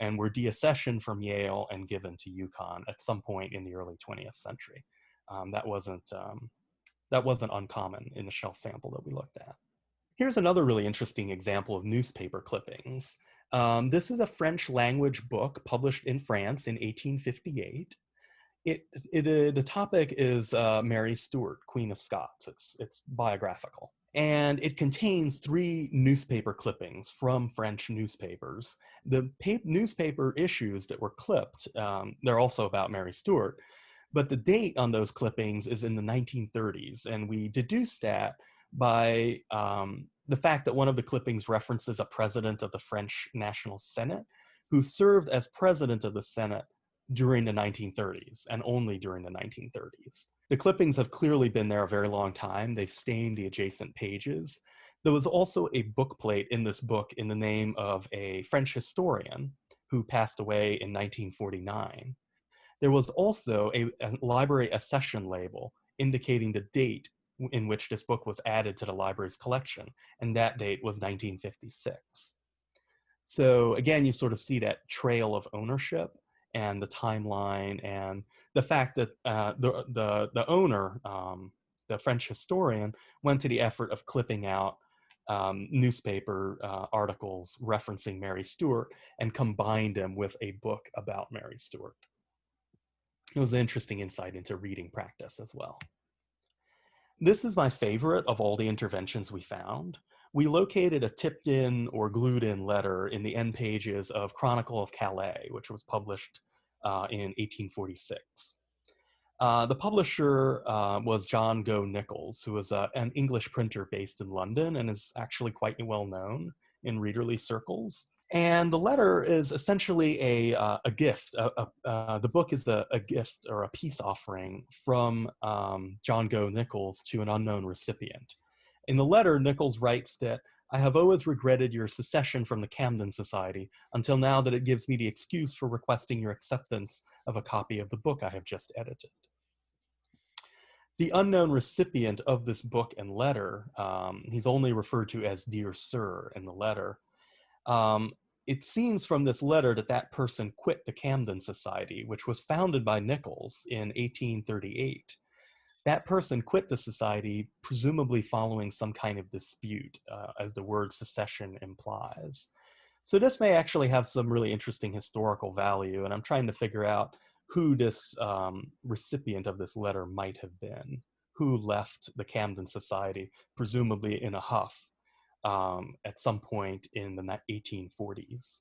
and were deaccessioned from Yale and given to UConn at some point in the early 20th century. That wasn't uncommon in the shelf sample that we looked at. Here's another really interesting example of newspaper clippings. This is a French language book published in France in 1858. The topic is Mary Stuart, Queen of Scots. It's biographical. And it contains 3 newspaper clippings from French newspapers. The newspaper issues that were clipped, they're also about Mary Stuart, but the date on those clippings is in the 1930s. And we deduced that by the fact that one of the clippings references a president of the French National Senate who served as president of the Senate during the 1930s and only during the 1930s. The clippings have clearly been there a very long time. They've stained the adjacent pages. There was also a bookplate in this book in the name of a French historian who passed away in 1949. There was also a library accession label indicating the date in which this book was added to the library's collection, and that date was 1956. So again, you sort of see that trail of ownership and the timeline, and the fact that the owner, the French historian, went to the effort of clipping out newspaper articles referencing Mary Stuart and combined them with a book about Mary Stuart. It was an interesting insight into reading practice as well. This is my favorite of all the interventions we found. We located a tipped in or glued in letter in the end pages of Chronicle of Calais, which was published in 1846. The publisher was John Gough Nichols, who was an English printer based in London and is actually quite well known in readerly circles. And the letter is essentially a gift. The book is a gift or a peace offering from John Gough Nichols to an unknown recipient. In the letter, Nichols writes that, "I have always regretted your secession from the Camden Society until now that it gives me the excuse for requesting your acceptance of a copy of the book I have just edited." The unknown recipient of this book and letter, he's only referred to as Dear Sir in the letter. It seems from this letter that that person quit the Camden Society, which was founded by Nichols in 1838. That person quit the society, presumably following some kind of dispute, as the word secession implies. So this may actually have some really interesting historical value, and I'm trying to figure out who this recipient of this letter might have been, who left the Camden Society, presumably in a huff, at some point in the 1840s.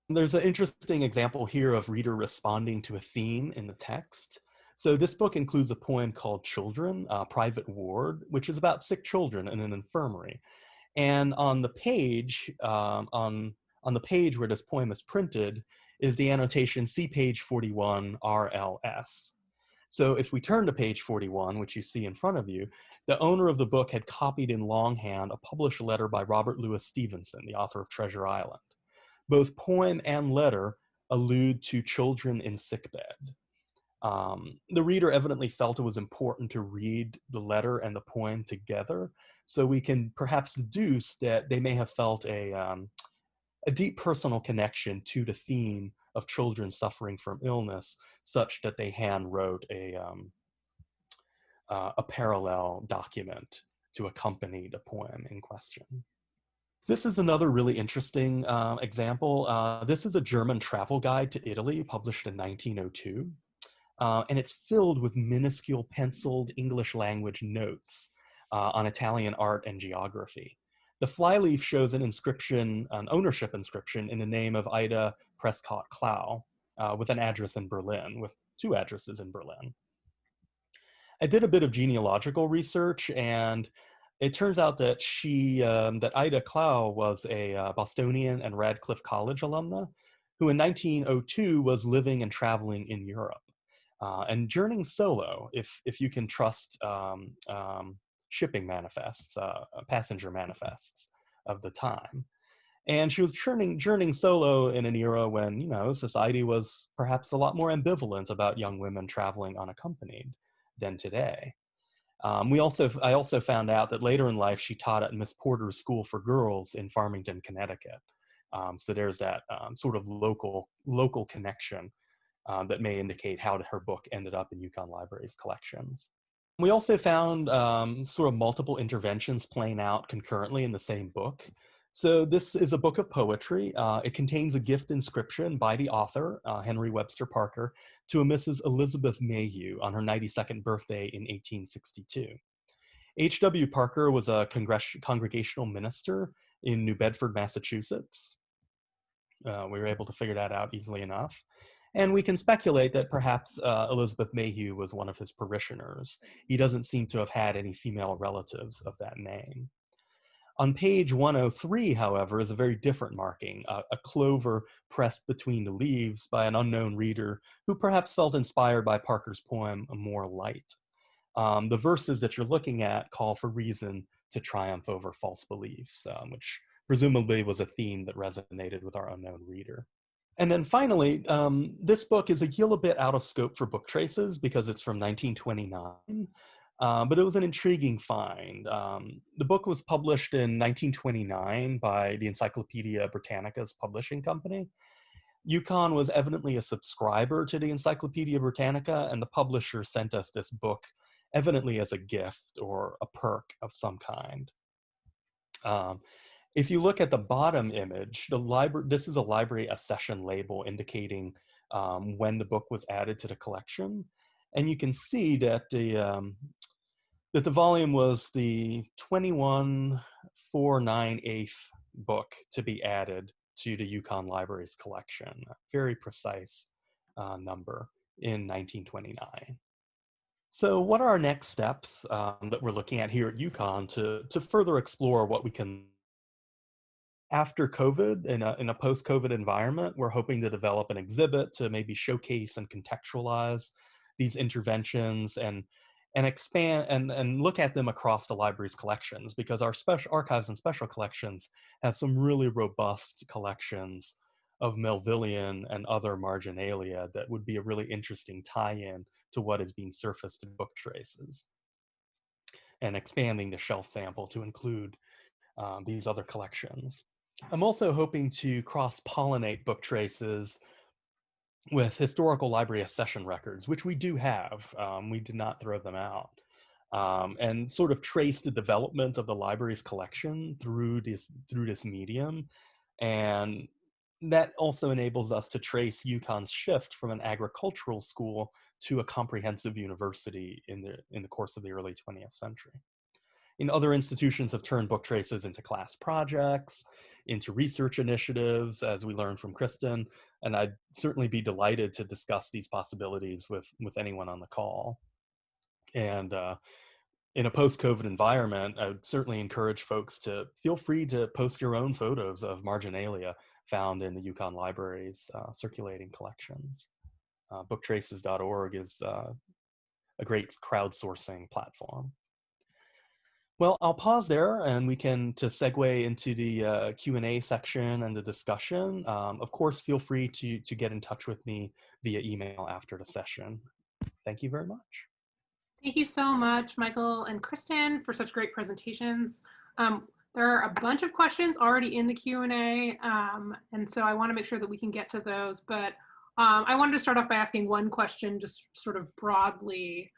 There's an interesting example here of reader responding to a theme in the text. So this book includes a poem called Children, Private Ward, which is about sick children in an infirmary. And on the page, on the page where this poem is printed, is the annotation, see page 41, RLS. So if we turn to page 41, which you see in front of you, the owner of the book had copied in longhand a published letter by Robert Louis Stevenson, the author of Treasure Island. Both poem and letter allude to children in sickbed. The reader evidently felt it was important to read the letter and the poem together, so we can perhaps deduce that they may have felt a deep personal connection to the theme of children suffering from illness, such that they hand wrote a parallel document to accompany the poem in question. This is another really interesting example. This is a German travel guide to Italy published in 1902. And it's filled with minuscule penciled English language notes on Italian art and geography. The flyleaf shows an inscription, an ownership inscription in the name of Ida Prescott Clow, with an address in Berlin, with 2 addresses in Berlin. I did a bit of genealogical research, and it turns out that that Ida Clow was a Bostonian and Radcliffe College alumna, who in 1902 was living and traveling in Europe. And journeying solo, if you can trust shipping manifests, passenger manifests of the time. And she was journeying solo in an era when, you know, society was perhaps a lot more ambivalent about young women traveling unaccompanied than today. I also found out that later in life she taught at Miss Porter's School for Girls in Farmington, Connecticut. So there's that sort of local connection that may indicate how her book ended up in UConn Library's collections. We also found sort of multiple interventions playing out concurrently in the same book. So this is a book of poetry. It contains a gift inscription by the author, Henry Webster Parker, to a Mrs. Elizabeth Mayhew on her 92nd birthday in 1862. H.W. Parker was a congregational minister in New Bedford, Massachusetts. We were able to figure that out easily enough. And we can speculate that perhaps Elizabeth Mayhew was one of his parishioners. He doesn't seem to have had any female relatives of that name. On page 103, however, is a very different marking, a clover pressed between the leaves by an unknown reader who perhaps felt inspired by Parker's poem, More Light. The verses that you're looking at call for reason to triumph over false beliefs, which presumably was a theme that resonated with our unknown reader. And then finally, this book is a little bit out of scope for book traces because it's from 1929, but it was an intriguing find. The book was published in 1929 by the Encyclopedia Britannica's publishing company. UConn was evidently a subscriber to the Encyclopedia Britannica, and the publisher sent us this book evidently as a gift or a perk of some kind. If you look at the bottom image, this is a library accession label indicating when the book was added to the collection. And you can see that the volume was the 21498th book to be added to the UConn Library's collection, a very precise number in 1929. So what are our next steps that we're looking at here at UConn to further explore what we can? After COVID, in a post-COVID environment, we're hoping to develop an exhibit to maybe showcase and contextualize these interventions and expand and look at them across the library's collections, because our special archives and special collections have some really robust collections of Melvillian and other marginalia that would be a really interesting tie-in to what is being surfaced in book traces, and expanding the shelf sample to include these other collections. I'm also hoping to cross-pollinate book traces with historical library accession records, which we do have. We did not throw them out. And sort of trace the development of the library's collection through this medium. And that also enables us to trace UConn's shift from an agricultural school to a comprehensive university in the course of the early 20th century. Other institutions have turned book traces into class projects, into research initiatives, as we learned from Kristen, and I'd certainly be delighted to discuss these possibilities with anyone on the call. And in a post-COVID environment, I would certainly encourage folks to feel free to post your own photos of marginalia found in the UConn Library's circulating collections. Booktraces.org is a great crowdsourcing platform. Well, I'll pause there, and we can to segue into the Q&A section and the discussion. Of course, feel free to get in touch with me via email after the session. Thank you very much. Thank you so much, Michael and Kristen, for such great presentations. There are a bunch of questions already in the Q&A, and so I want to make sure that we can get to those. But I wanted to start off by asking one question, just sort of broadly,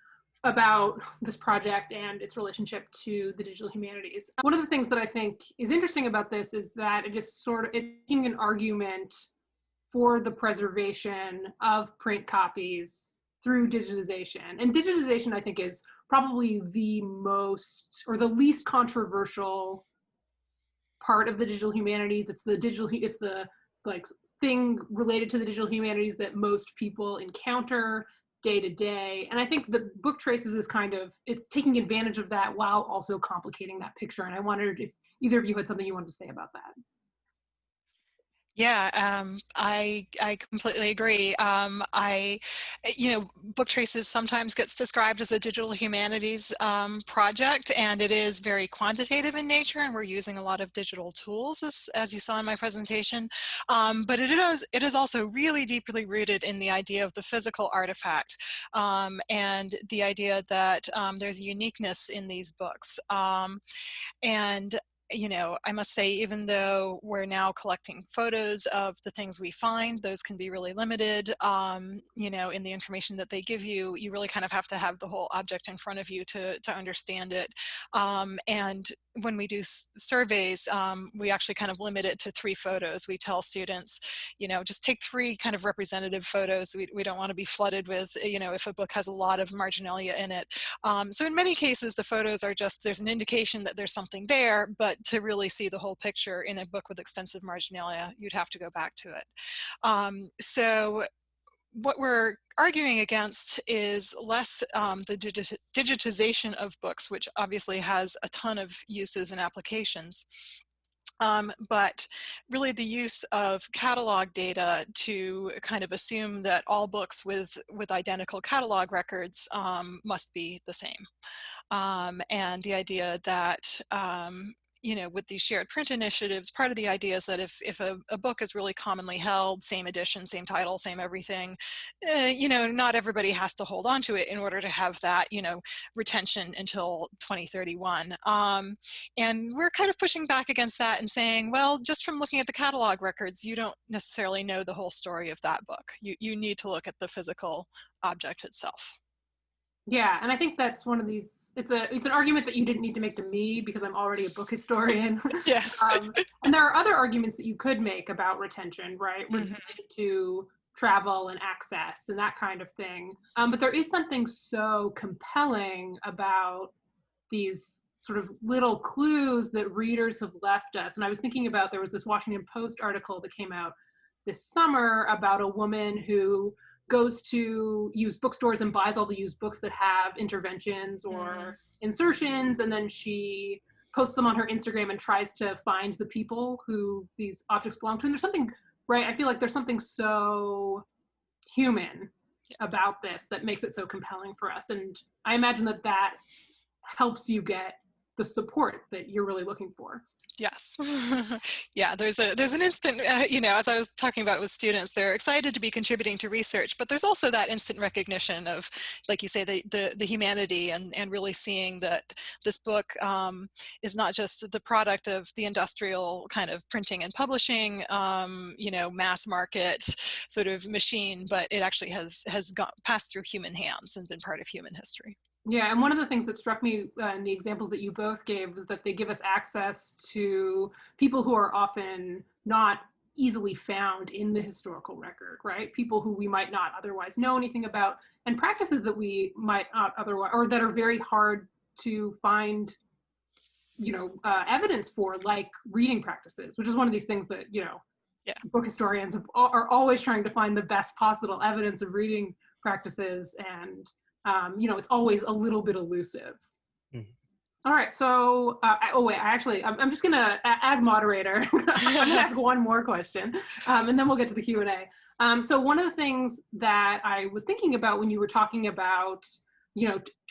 about this project and its relationship to the digital humanities. One of the things that I think is interesting about this is that it is sort of making an argument for the preservation of print copies through digitization. And digitization, I think, is probably the most or the least controversial part of the digital humanities. It's the like thing related to the digital humanities that most people encounter day to day. And I think the book traces is it's taking advantage of that while also complicating that picture. And I wondered if either of you had something you wanted to say about that. Yeah, I completely agree. Book traces sometimes gets described as a digital humanities project, and it is very quantitative in nature, and we're using a lot of digital tools, as you saw in my presentation. But it is also really deeply rooted in the idea of the physical artifact, and the idea that there's a uniqueness in these books. And I must say, even though we're now collecting photos of the things we find, those can be really limited, in the information that they give you. You really kind of have to have the whole object in front of you to understand it. And when we do surveys, we actually kind of limit it to 3 photos. We tell students, just take 3 kind of representative photos. We don't want to be flooded with, if a book has a lot of marginalia in it. So in many cases, the photos are just, there's an indication that there's something there, but to really see the whole picture in a book with extensive marginalia, you'd have to go back to it. So what we're arguing against is less the digitization of books, which obviously has a ton of uses and applications. But really the use of catalog data to kind of assume that all books with identical catalog records must be the same. And the idea that with these shared print initiatives, part of the idea is that if a book is really commonly held, same edition, same title, same everything, not everybody has to hold on to it in order to have that, retention until 2031. And we're kind of pushing back against that and saying, well, just from looking at the catalog records, you don't necessarily know the whole story of that book. You need to look at the physical object itself. Yeah, and I think that's one of these, it's an argument that you didn't need to make to me because I'm already a book historian. Yes. And there are other arguments that you could make about retention, right? Related to travel and access and that kind of thing. But there is something so compelling about these sort of little clues that readers have left us. And I was thinking about, there was this Washington Post article that came out this summer about a woman who goes to used bookstores and buys all the used books that have interventions or insertions, and then she posts them on her Instagram and tries to find the people who these objects belong to. And there's something, right? I feel like there's something so human about this that makes it so compelling for us. And I imagine that helps you get the support that you're really looking for. Yes. Yeah, there's an instant, as I was talking about with students, they're excited to be contributing to research, but there's also that instant recognition of, like you say, the humanity and really seeing that this book is not just the product of the industrial kind of printing and publishing, mass market sort of machine, but it actually has passed through human hands and been part of human history. Yeah, and one of the things that struck me in the examples that you both gave was that they give us access to people who are often not easily found in the historical record, right? People who we might not otherwise know anything about, and practices that we might not otherwise, or that are very hard to find, evidence for, like reading practices, which is one of these things that, book historians are always trying to find the best possible evidence of reading practices, and it's always a little bit elusive. Mm-hmm. All right, so, I'm just gonna, as moderator, I'm gonna ask one more question, and then we'll get to the Q&A. So one of the things that I was thinking about when you were talking about,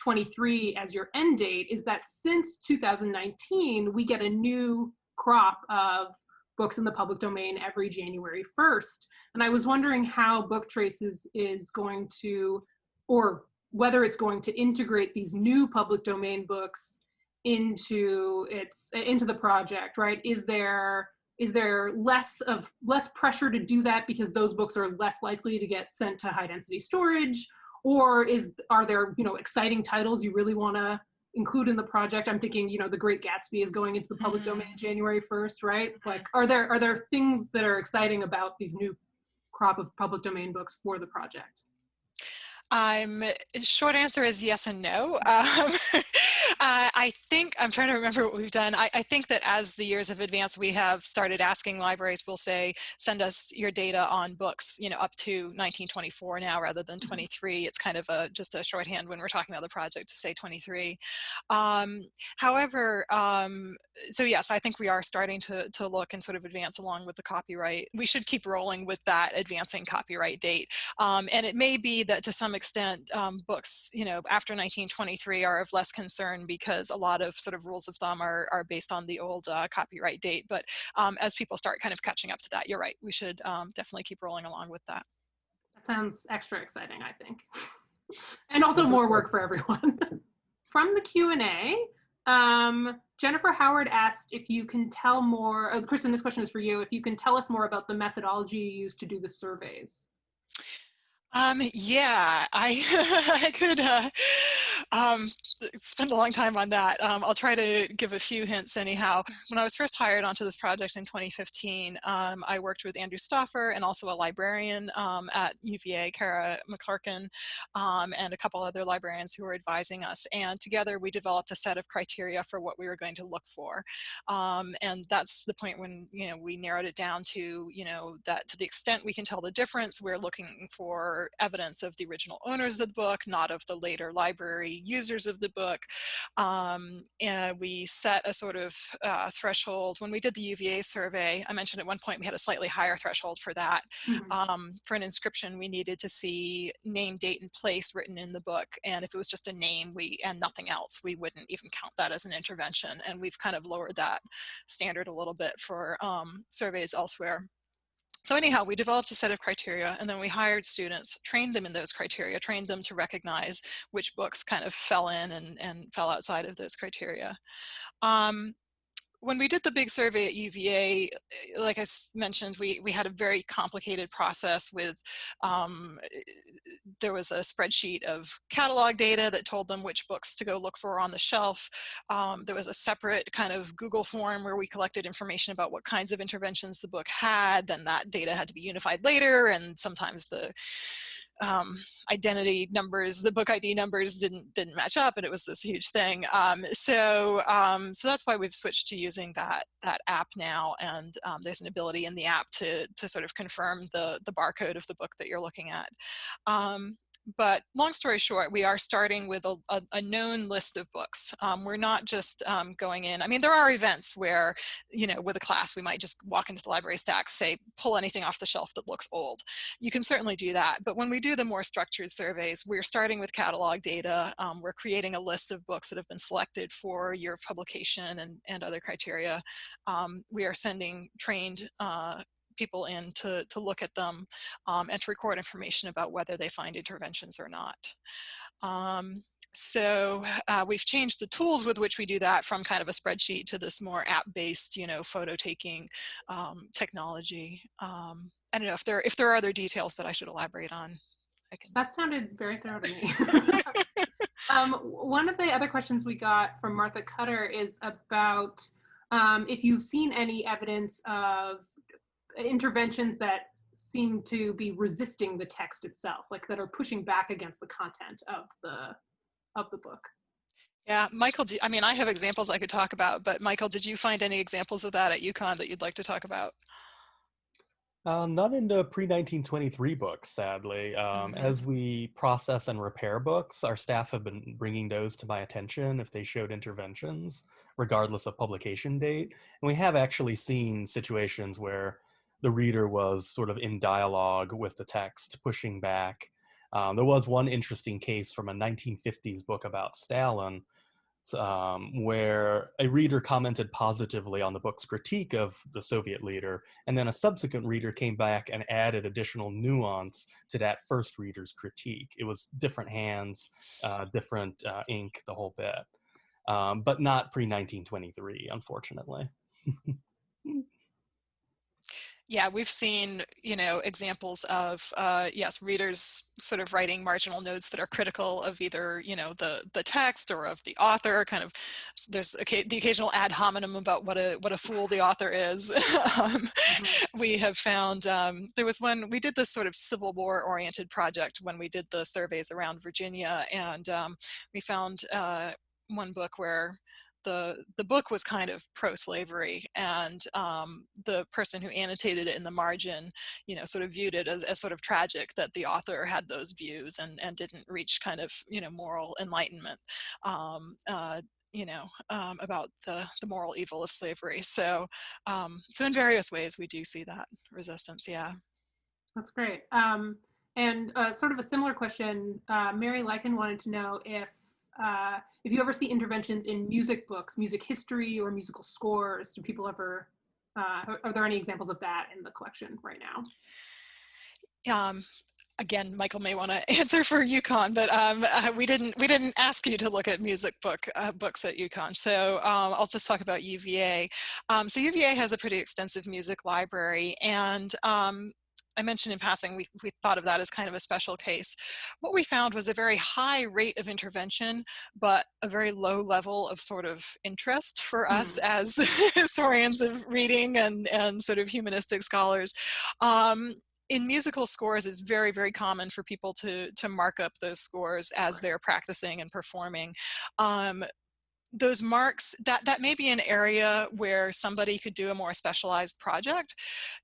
23 as your end date, is that since 2019, we get a new crop of books in the public domain every January 1st. And I was wondering how Booktrace is going to, or whether it's going to integrate these new public domain books into the project, right? Is there less pressure to do that because those books are less likely to get sent to high density storage, or are there exciting titles you really want to include in the project? I'm thinking, The Great Gatsby is going into the public domain January 1st, right? Like, are there things that are exciting about these new crop of public domain books for the project? Short answer is yes and no. I think, I'm trying to remember what we've done. I think that as the years have advanced, we have started asking libraries, we'll say, send us your data on books, up to 1924 now rather than 23. It's kind of just a shorthand when we're talking about the project to say 23. However, so yes, I think we are starting to look and sort of advance along with the copyright. We should keep rolling with that advancing copyright date. And it may be that to some extent, books, after 1923 are of less concern because a lot of sort of rules of thumb are based on the old copyright date. But as people start kind of catching up to that, you're right, we should definitely keep rolling along with that. That sounds extra exciting, I think. And also more work for everyone. From the Q&A, Jennifer Howard asked if you can tell more, Kristen, this question is for you, if you can tell us more about the methodology you used to do the surveys. Yeah, I, I could spend a long time on that. I'll try to give a few hints anyhow. When I was first hired onto this project in 2015, I worked with Andrew Stauffer and also a librarian at UVA, Kara McClarkin, and a couple other librarians who were advising us. And together we developed a set of criteria for what we were going to look for. And that's the point when, we narrowed it down to, that to the extent we can tell the difference, we're looking for evidence of the original owners of the book, not of the later library users of the book. And we set a sort of threshold. When we did the UVA survey, I mentioned at one point we had a slightly higher threshold for that. Mm-hmm. For an inscription, we needed to see name, date, and place written in the book. And if it was just a name and nothing else, we wouldn't even count that as an intervention. And we've kind of lowered that standard a little bit for surveys elsewhere. So anyhow, we developed a set of criteria, and then we hired students, trained them in those criteria, trained them to recognize which books kind of fell in and fell outside of those criteria. When we did the big survey at UVA, like I mentioned, we had a very complicated process with, there was a spreadsheet of catalog data that told them which books to go look for on the shelf. There was a separate kind of Google form where we collected information about what kinds of interventions the book had. Then that data had to be unified later, and sometimes the identity numbers, the book ID numbers didn't match up, and it was this huge thing. So that's why we've switched to using that app now, and there's an ability in the app to sort of confirm the barcode of the book that you're looking at. But long story short, we are starting with a known list of books. We're not just going in. I mean, there are events where, with a class, we might just walk into the library stacks, say, pull anything off the shelf that looks old. You can certainly do that. But when we do the more structured surveys, we're starting with catalog data. We're creating a list of books that have been selected for year of publication and other criteria. We are sending trained people in to look at them and to record information about whether they find interventions or not. So we've changed the tools with which we do that from kind of a spreadsheet to this more app-based, photo taking technology. I don't know if there are other details that I should elaborate on. That sounded very thorough to me. One of the other questions we got from Martha Cutter is about if you've seen any evidence of interventions that seem to be resisting the text itself, like that are pushing back against the content of the book. Yeah, Michael, I have examples I could talk about, but Michael, did you find any examples of that at UConn that you'd like to talk about? Not in the pre-1923 books, sadly. As we process and repair books, our staff have been bringing those to my attention if they showed interventions, regardless of publication date. And we have actually seen situations where the reader was sort of in dialogue with the text, pushing back. There was one interesting case from a 1950s book about Stalin, where a reader commented positively on the book's critique of the Soviet leader, and then a subsequent reader came back and added additional nuance to that first reader's critique. It was different hands, different ink, the whole bit, but not pre-1923, unfortunately. Yeah, we've seen, examples of, yes, readers sort of writing marginal notes that are critical of either, the text or of the author. Kind of, there's the occasional ad hominem about what a fool the author is. We have found, there was one, we did this sort of Civil War oriented project when we did the surveys around Virginia, and we found one book where the book was kind of pro-slavery, and the person who annotated it in the margin, sort of viewed it as sort of tragic that the author had those views and didn't reach kind of, moral enlightenment, about the moral evil of slavery. So in various ways, we do see that resistance, yeah. That's great. And sort of a similar question, Mary Lycan wanted to know if you ever see interventions in music books, music history, or musical scores. Do people ever, are there any examples of that in the collection right now? again, Michael may want to answer for UConn, but we didn't ask you to look at music books at UConn. So I'll just talk about UVA. So UVA has a pretty extensive music library, and I mentioned in passing, we thought of that as kind of a special case. What we found was a very high rate of intervention, but a very low level of sort of interest for us as historians of reading and sort of humanistic scholars. In musical scores, it's very, very common for people to mark up those scores as they're practicing and performing. Those marks, that may be an area where somebody could do a more specialized project.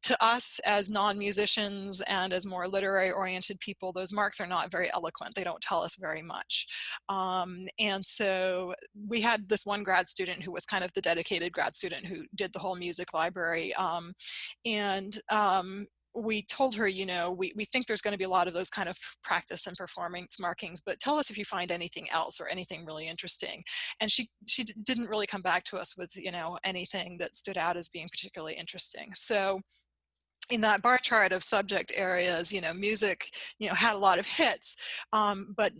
To us as non-musicians and as more literary oriented people, those marks are not very eloquent. They don't tell us very much. And so we had this one grad student who was kind of the dedicated grad student who did the whole music library. We told her, you know, we think there's going to be a lot of those kind of practice and performance markings, but tell us if you find anything else or anything really interesting. And she didn't really come back to us with, you know, anything that stood out as being particularly interesting. So in that bar chart of subject areas, you know, music, you know, had a lot of hits, but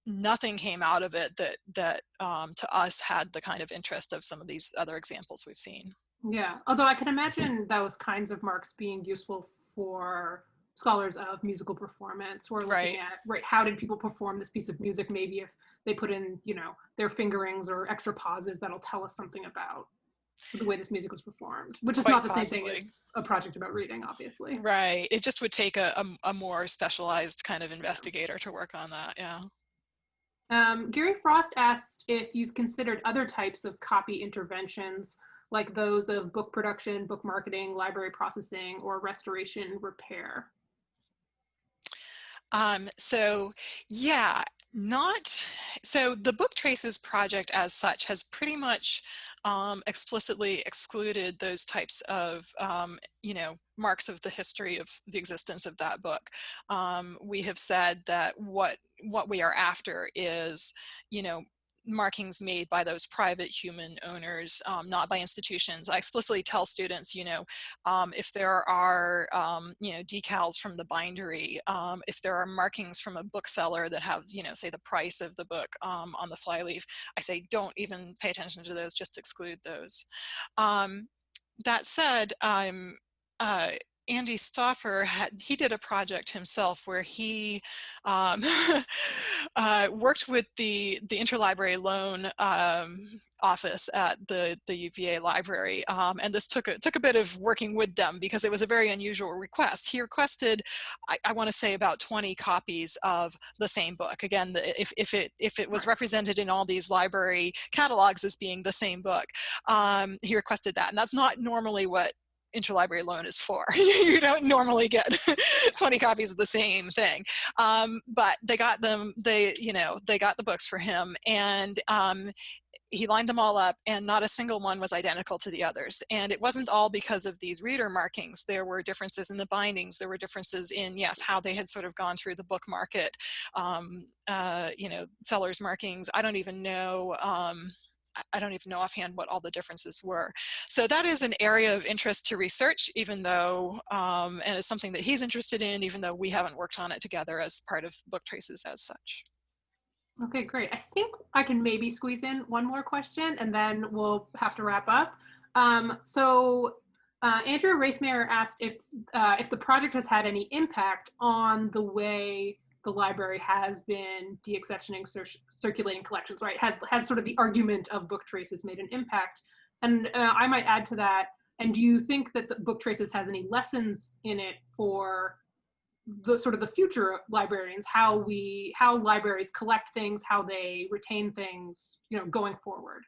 nothing came out of it that to us had the kind of interest of some of these other examples we've seen. Yeah, although I can imagine those kinds of marks being useful for scholars of musical performance. We're looking at, how did people perform this piece of music? Maybe if they put in, you know, their fingerings or extra pauses, that'll tell us something about the way this music was performed, which is Quite not the possibly. same thing as a project about reading, obviously. Right, it just would take a more specialized kind of investigator to work on that, yeah. Gary Frost asked if you've considered other types of copy interventions, like those of book production, book marketing, library processing, or restoration repair. So yeah, so the Book Traces project as such has pretty much explicitly excluded those types of, you know, marks of the history of the existence of that book. We have said that what we are after is, you know, markings made by those private human owners, not by institutions. I explicitly tell students, you know, if there are, you know, decals from the bindery, if there are markings from a bookseller that have, you know, say the price of the book on the flyleaf, I say don't even pay attention to those, just exclude those. That said, Andy Stauffer he did a project himself where he worked with the interlibrary loan office at the UVA library, and this took a bit of working with them because it was a very unusual request. He requested, I want to say, about 20 copies of the same book. Again, if it was represented in all these library catalogs as being the same book, he requested that, and that's not normally what interlibrary loan is for. You don't normally get 20 copies of the same thing, but they got them. They got the books for him, and he lined them all up, and not a single one was identical to the others. And it wasn't all because of these reader markings. There were differences in the bindings. There were differences in, yes, how they had sort of gone through the book market. You know, sellers markings. I don't even know offhand what all the differences were. So that is an area of interest to research, even though, and it's something that he's interested in, even though we haven't worked on it together as part of Book Traces as such. Okay, great. I think I can maybe squeeze in one more question and then we'll have to wrap up. So Andrew Raithmeyer asked if the project has had any impact on the way the library has been deaccessioning circulating collections, right? Has sort of the argument of Book Traces made an impact? And I might add to that, and do you think that the Book Traces has any lessons in it for the sort of the future librarians, how libraries collect things, how they retain things, you know, going forward?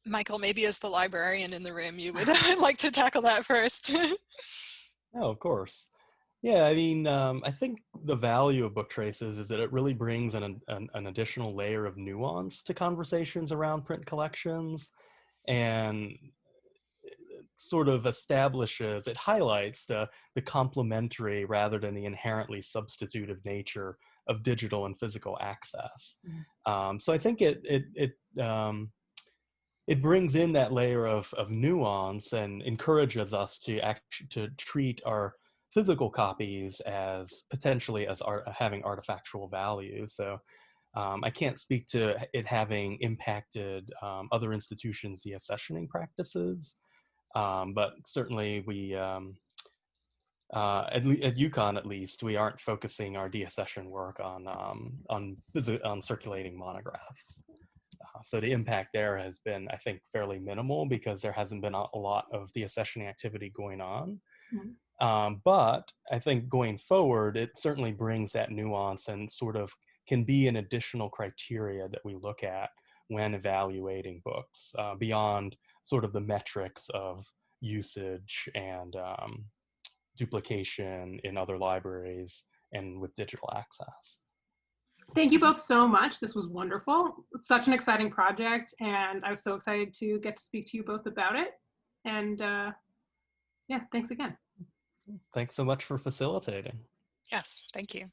Michael, maybe as the librarian in the room, you would like to tackle that first. Oh, of course. Yeah, I mean, I think the value of Book Traces is that it really brings an additional layer of nuance to conversations around print collections, and it sort of it highlights the complementary rather than the inherently substitutive nature of digital and physical access. So I think it brings in that layer of nuance and encourages us to treat our physical copies as potentially as having artifactual value. So I can't speak to it having impacted other institutions' deaccessioning practices, but certainly we, at UConn at least, we aren't focusing our deaccession work on circulating monographs. So the impact there has been, I think, fairly minimal because there hasn't been a lot of deaccessioning activity going on. But I think going forward, it certainly brings that nuance and sort of can be an additional criteria that we look at when evaluating books beyond sort of the metrics of usage and duplication in other libraries and with digital access. Thank you both so much. This was wonderful. It's such an exciting project, and I was so excited to get to speak to you both about it. And yeah, thanks again. Thanks so much for facilitating. Yes, thank you.